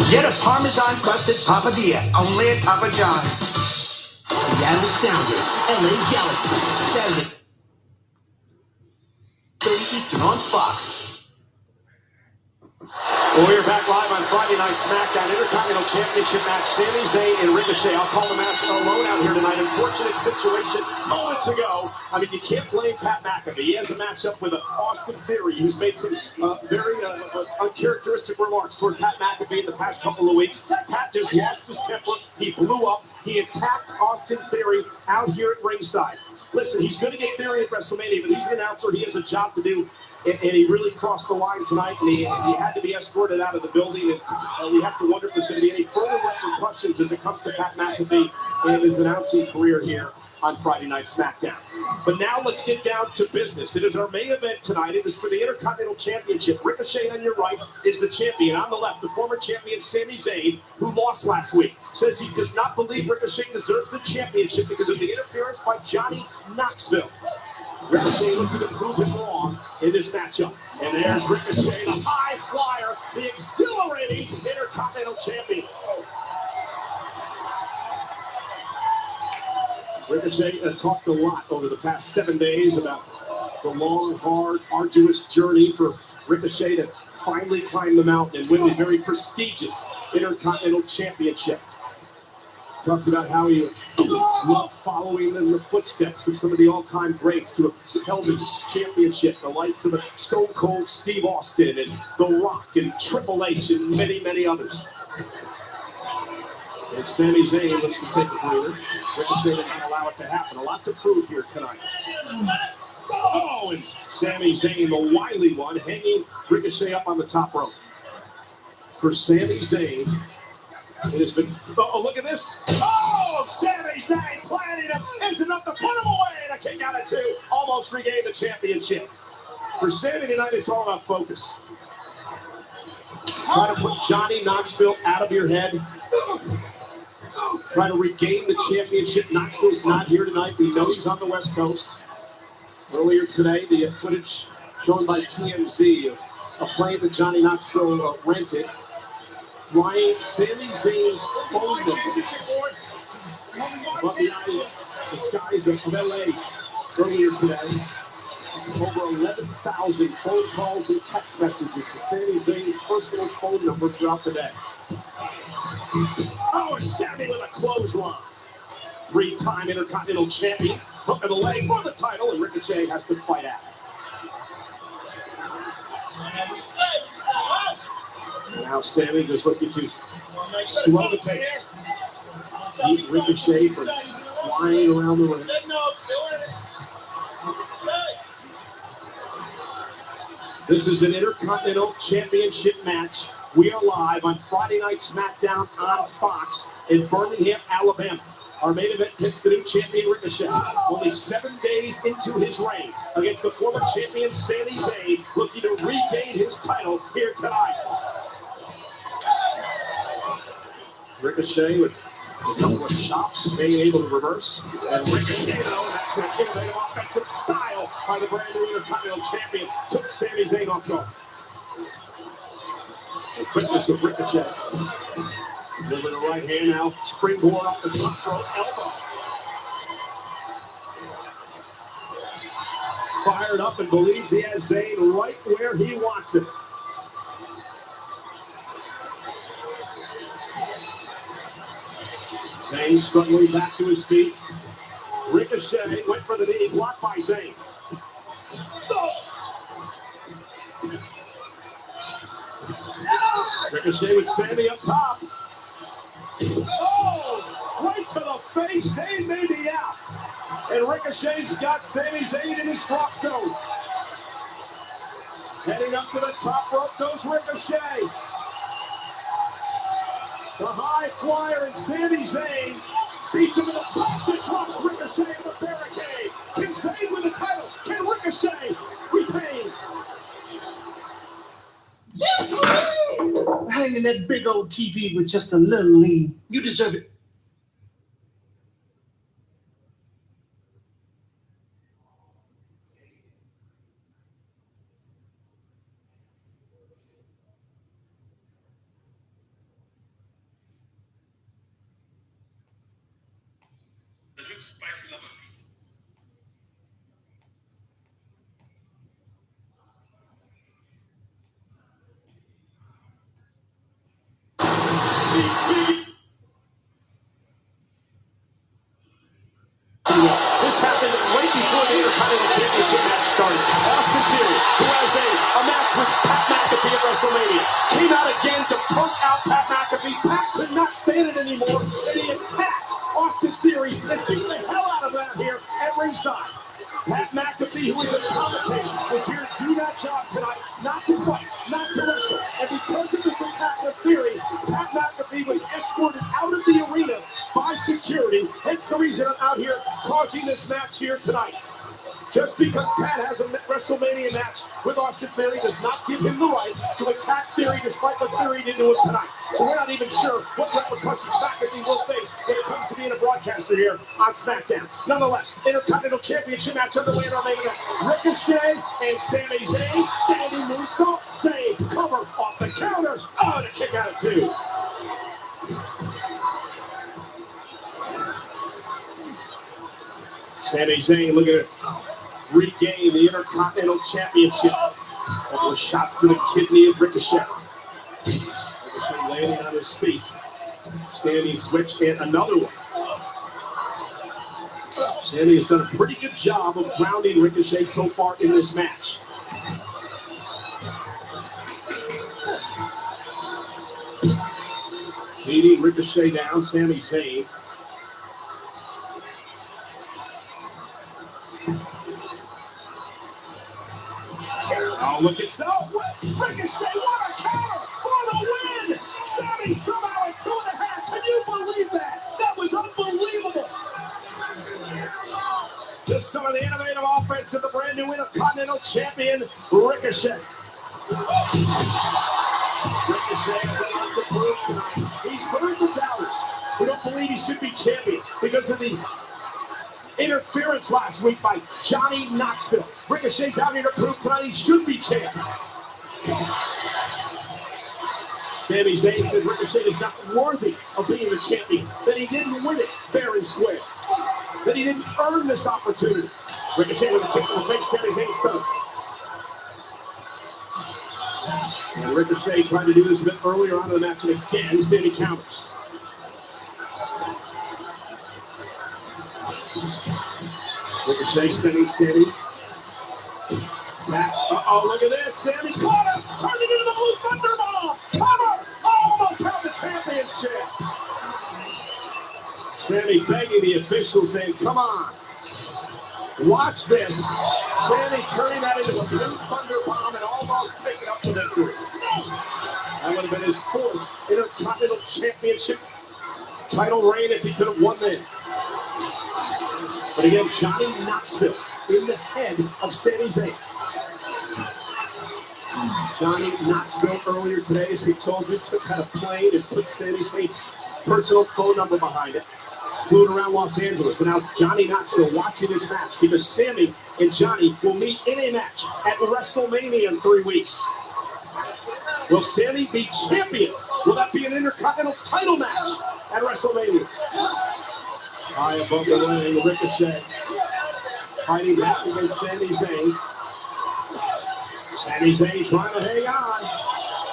Get a Parmesan crusted papadilla, only at Papa John's. Seattle Sounders, LA Galaxy, Saturday 30 Eastern on Fox. Well, we're back live on Friday Night SmackDown, Intercontinental Championship match, Sami Zayn and Ricochet. I'll call the match alone out here tonight. Unfortunate situation moments ago. I mean, you can't blame Pat McAfee. He has a matchup with Austin Theory, who's made some very uncharacteristic remarks toward Pat McAfee in the past couple of weeks. Pat just lost his temper. He blew up. He attacked Austin Theory out here at ringside. Listen, he's going to get Theory at WrestleMania, but he's an announcer. He has a job to do. And he really crossed the line tonight, and he had to be escorted out of the building. And we have to wonder if there's going to be any further repercussions as it comes to Pat McAfee and his announcing career here on Friday Night SmackDown. But now let's get down to business. It is our main event tonight. It is for the Intercontinental Championship. Ricochet on your right is the champion. On the left, the former champion Sami Zayn, who lost last week, says he does not believe Ricochet deserves the championship because of the interference by Johnny Knoxville. Ricochet looking to prove him wrong in this matchup. And there's Ricochet, the high flyer, the exhilarating Intercontinental Champion. Ricochet talked a lot over the past 7 days about the long, hard, arduous journey for Ricochet to finally climb the mountain and win the very prestigious Intercontinental Championship. Talked about how he loved following in the footsteps of some of the all-time greats to have held the championship, the likes of Stone Cold Steve Austin and The Rock and Triple H and many, many others. And Sami Zayn looks to take a breather. Ricochet did not allow it to happen. A lot to prove here tonight. Oh, and Sami Zayn, the wily one, hanging Ricochet up on the top rope. For Sami Zayn, it has been. Oh, look at this. Oh, Sami Zayn planting him. It's enough to put him away. And a kick out of two. Almost regained the championship. For Sami tonight, it's all about focus. Try to put Johnny Knoxville out of your head. Try to regain the championship. Knoxville's not here tonight. We know he's on the West Coast. Earlier today, the footage shown by TMZ of a plane that Johnny Knoxville rented, flying Sami Zayn's phone number above the skies of LA earlier today. Over 11,000 phone calls and text messages to Sami Zayn's personal phone number throughout the day. Oh, and Sami with a clothesline. 3-time Intercontinental Champion. Hook of the leg for the title, and Ricochet has to fight out. Now Sami just looking to slow the pace. Keep Ricochet from flying around the ring. This is an Intercontinental Championship match. We are live on Friday Night SmackDown on Fox in Birmingham, Alabama. Our main event pits the new champion Ricochet, only 7 days into his reign, against the former champion Sami Zayn, looking to regain his title here tonight. Ricochet with a couple of chops, being able to reverse. And Ricochet, though, that's an innovative offensive style by the brand new Intercontinental Champion, took Sami Zayn off guard. The quickness of Ricochet. Over the right hand now, springboard off the top rope, elbow. Fired up and believes he has Zayn right where he wants it. Zayn struggling back to his feet. Ricochet went for the knee, blocked by Zayn. Ricochet with Sami up top. Oh, right to the face. Zayn may be out. And Ricochet's got Sami Zayn in his drop zone. Heading up to the top rope goes Ricochet. The high flyer and Sami Zayn beats him with a punch and drops Ricochet in the barricade. Can Zayn win the title? Can Ricochet retain? Yes! Hanging that big old TV with just a little lean. You deserve it. The new spicy lovers pizza. This happened right before the Intercontinental Championship match started. Austin Theory, who has a match with Pat McAfee at WrestleMania, came out again to punk out Pat McAfee. Pat could not stand it anymore, and he attacked Austin Theory and beat the hell out of him here at ringside. Pat McAfee, who is a commentator, was here to do that job tonight, not to fight, not to wrestle. And because of this attack of Theory, Pat McAfee was escorted out of the arena by security. Hence the reason I'm out here causing this match here tonight. Just because Pat has a WrestleMania match with Austin Theory does not give him the right to attack Theory despite what Theory did to him tonight. So we're not even sure what repercussions McAfee will face when it comes to being a broadcaster here on SmackDown. Nonetheless, Intercontinental Championship match underway in our main event. Ricochet and Sami Zayn, standing moonsault. Zayn cover off the counter. Oh, and a kick out of two. Sami Zayn looking to regain the Intercontinental Championship. A couple of shots to the kidney of Ricochet. Ricochet landing on his feet. Standing switch and another one. Sami has done a pretty good job of grounding Ricochet so far in this match. Beating Ricochet down, Sami Zayn. Oh, look at Ricochet, what a counter for the win! Sami somehow at 2.5. Can you believe that? That was unbelievable. Just some of the innovative offense of the brand new Intercontinental Champion, Ricochet. Ricochet has a lot to prove tonight. He's heard the doubters who don't believe he should be champion because of the interference last week by Johnny Knoxville. Ricochet's out here to prove tonight he should be champion. Sami Zayn said Ricochet is not worthy of being the champion, that he didn't win it fair and square, that he didn't earn this opportunity. Ricochet with a kick in the face, Sami Zayn stunned. And Ricochet tried to do this a bit earlier on in the match, and again, Sami counters. Ricochet sending Sami back. Uh-oh, look at this. Sami caught him, turned it into the Blue Thunderball. Cover! Almost held the championship. Sami begging the officials, saying, come on. Watch this. Sami turning that into a Blue Thunder Bomb and almost picking up the victory. That would have been his 4th Intercontinental Championship title reign if he could have won then. But again, Johnny Knoxville in the head of Sami Zayn. Johnny Knoxville earlier today, as we told you, had a plane and put Sami Zayn's personal phone number behind it. Flew it around Los Angeles. And now Johnny Knoxville watching this match because Sami and Johnny will meet in a match at WrestleMania in 3 weeks. Will Sami be champion? Will that be an Intercontinental title match at WrestleMania? High above the ring, Ricochet fighting back against Sami Zayn. Sami Zayn trying to hang on.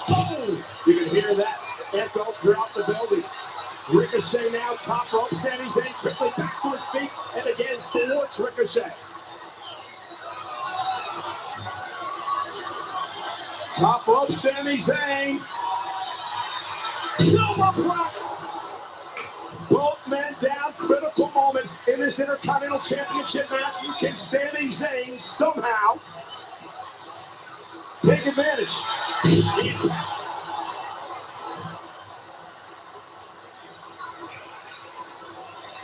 Boom! You can hear that echo throughout the building. Ricochet now top rope. Sami Zayn quickly back to his feet and again thwarts Ricochet. Top rope, Sami Zayn. Silverplex. Both men down. Critical moment in this Intercontinental Championship match. Can Sami Zayn somehow take advantage?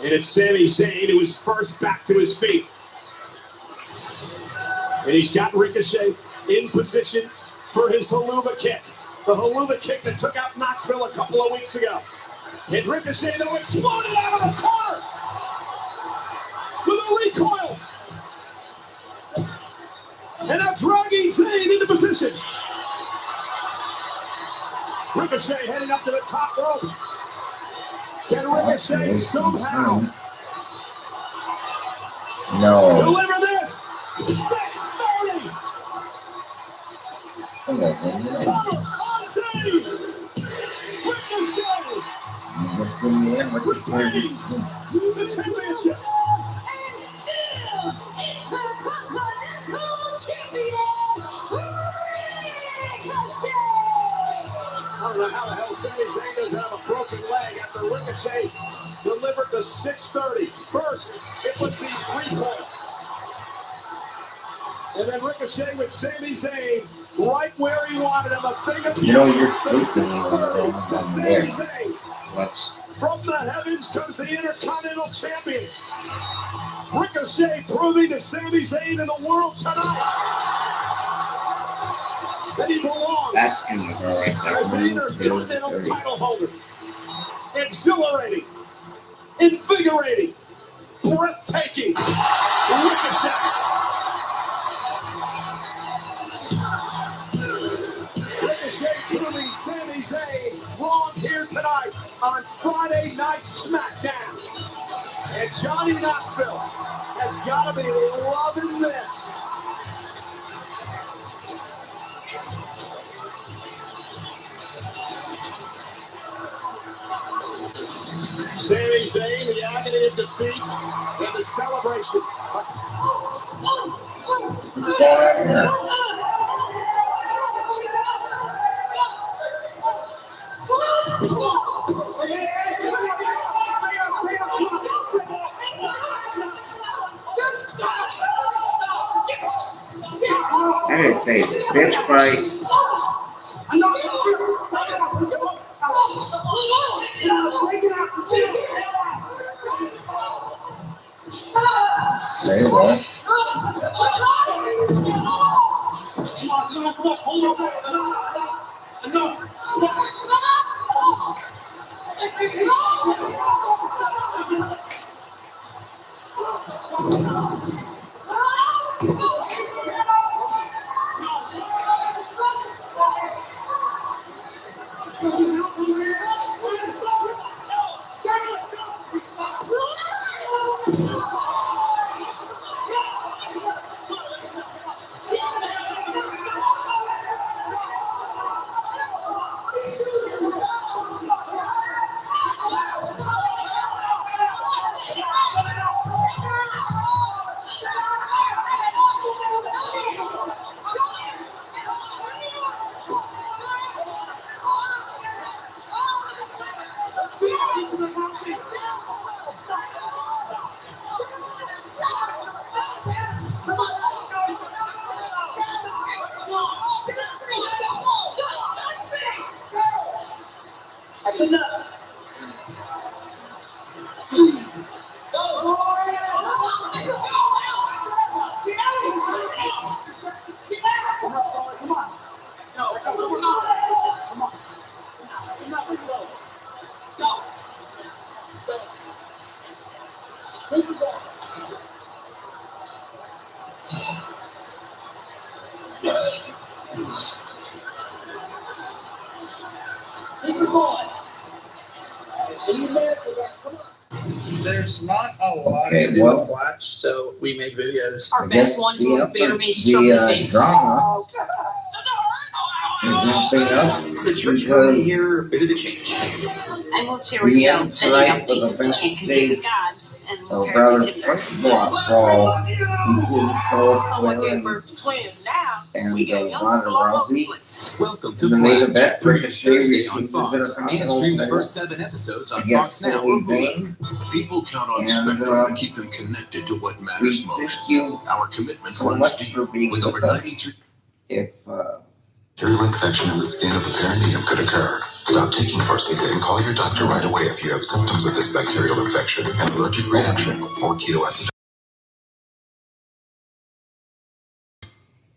And it's Sami Zayn who is first back to his feet. And he's got Ricochet in position for his Helluva Kick. The Helluva Kick that took out Knoxville a couple of weeks ago. And Ricochet, though, exploded out of the corner with a recoil. And now dragging Zayn into position. Ricochet heading up to the top rope. Can Ricochet somehow deliver this? 630. Cover on Zayn. Ricochet retains the championship. I don't know how the hell Sami Zayn doesn't have a broken leg after Ricochet delivered the 630. First, it was the recoil. And then Ricochet with Sami Zayn right where he wanted him. A finger the 630 to Sami Zayn. From the heavens comes the Intercontinental Champion. Ricochet proving to Sami Zayn and the world tonight that he belongs That's gonna go right there. as an Intercontinental title holder. Exhilarating, invigorating, breathtaking. Ricochet. Ricochet proving Sami Zayn wrong here tonight on Friday Night SmackDown. And Johnny Knoxville has gotta be loving this. Sami Zayn, the agony of defeat, and the celebration. What's going on here? I didn't say it's a bitch fight. There you go. There's not a lot Okay, to do well- with watch, so we make videos. I guess the drama is wrapping up The church from because here, bit of the change. I moved here we with you, end and you tonight helped me with a best change me with stage God, and of we're rather together. first block ball between Charlotte So when Flair we were twins now, and we get young Ronda Rousey. Welcome In the main event, Premieres Ricochet Thursday on refuses Fox and Intercontinental stream the title first 7 episodes on against Fox Now. Sami Zayn. People count on And, Spectrum to keep them connected to what We matters most. thank you Our commitment so runs much deep, for being with over with us. 93. If Bacterial infection in the skin of the perineum could occur. Stop taking Farxiga and call your doctor right away if you have symptoms of this bacterial infection, an allergic reaction, or ketoacidosis.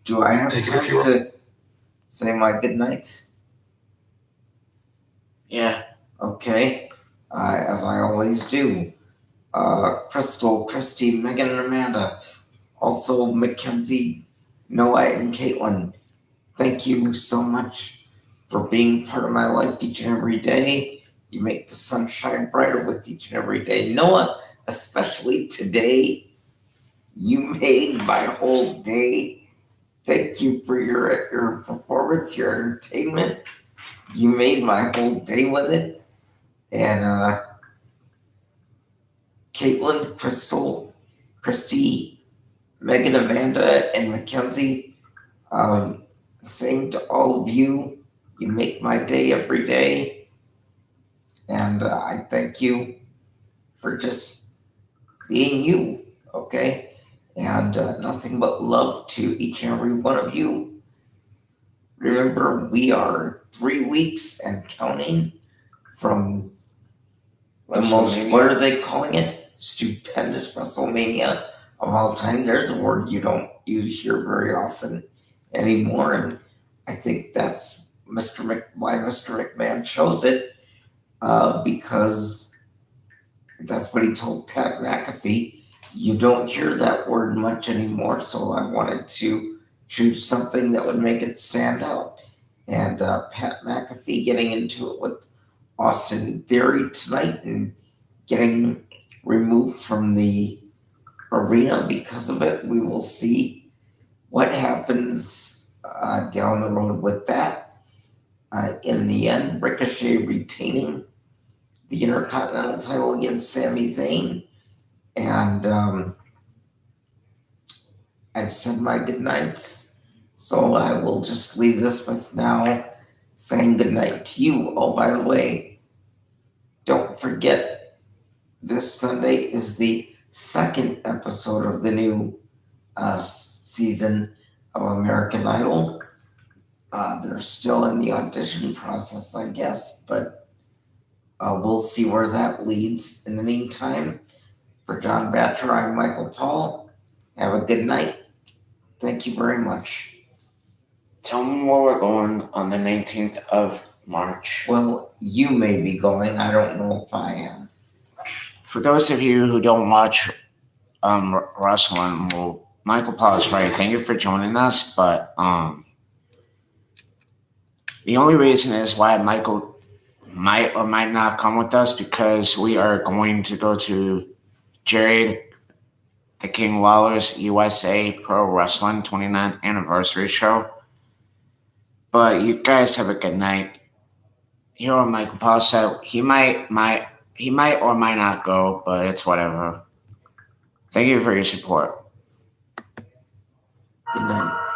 do I have Take it time if you to say my good nights? Yeah. Okay, as I always do. Crystal, Christy, Megan, and Amanda. Also, Mackenzie, Noah, and Caitlin. Thank you so much for being part of my life each and every day. You make the sun shine brighter with each and every day. Noah, especially today, you made my whole day. Thank you for your performance, your entertainment. You made my whole day with it. And Caitlin, Crystal, Christy, Megan, Amanda, and Mackenzie, same to all of you. You make my day every day. And I thank you for just being you, okay? And nothing but love to each and every one of you. Remember, we are 3 weeks and counting from the most, what are they calling it? Stupendous WrestleMania of all time. There's a word you hear very often anymore, and I think that's why Mr. McMahon chose it, because that's what he told Pat McAfee. You don't hear that word much anymore, so I wanted to choose something that would make it stand out. And Pat McAfee getting into it with Austin Theory tonight and getting removed from the arena because of it. We will see what happens down the road with that. In the end, Ricochet retaining the Intercontinental title against Sami Zayn. And I've said my goodnights, so I will just leave this with now saying goodnight to you. Oh, by the way, don't forget, this Sunday is the second episode of the new season of American Idol. They're still in the audition process, I guess, but we'll see where that leads. In the meantime, for John Batcher, I'm Michael Paul. Have a good night. Thank you very much. Tell me where we're going on the 19th of March. Well, you may be going. I don't know if I am. For those of you who don't watch wrestling, well, Michael Paul is right. Thank you for joining us. But the only reason is why Michael might or might not come with us, because we are going to go to Jerry the King Lawler's USA Pro Wrestling 29th anniversary show. But you guys have a good night. Hero Michael Paul said he might or might not go, but it's whatever. Thank you for your support. Good night.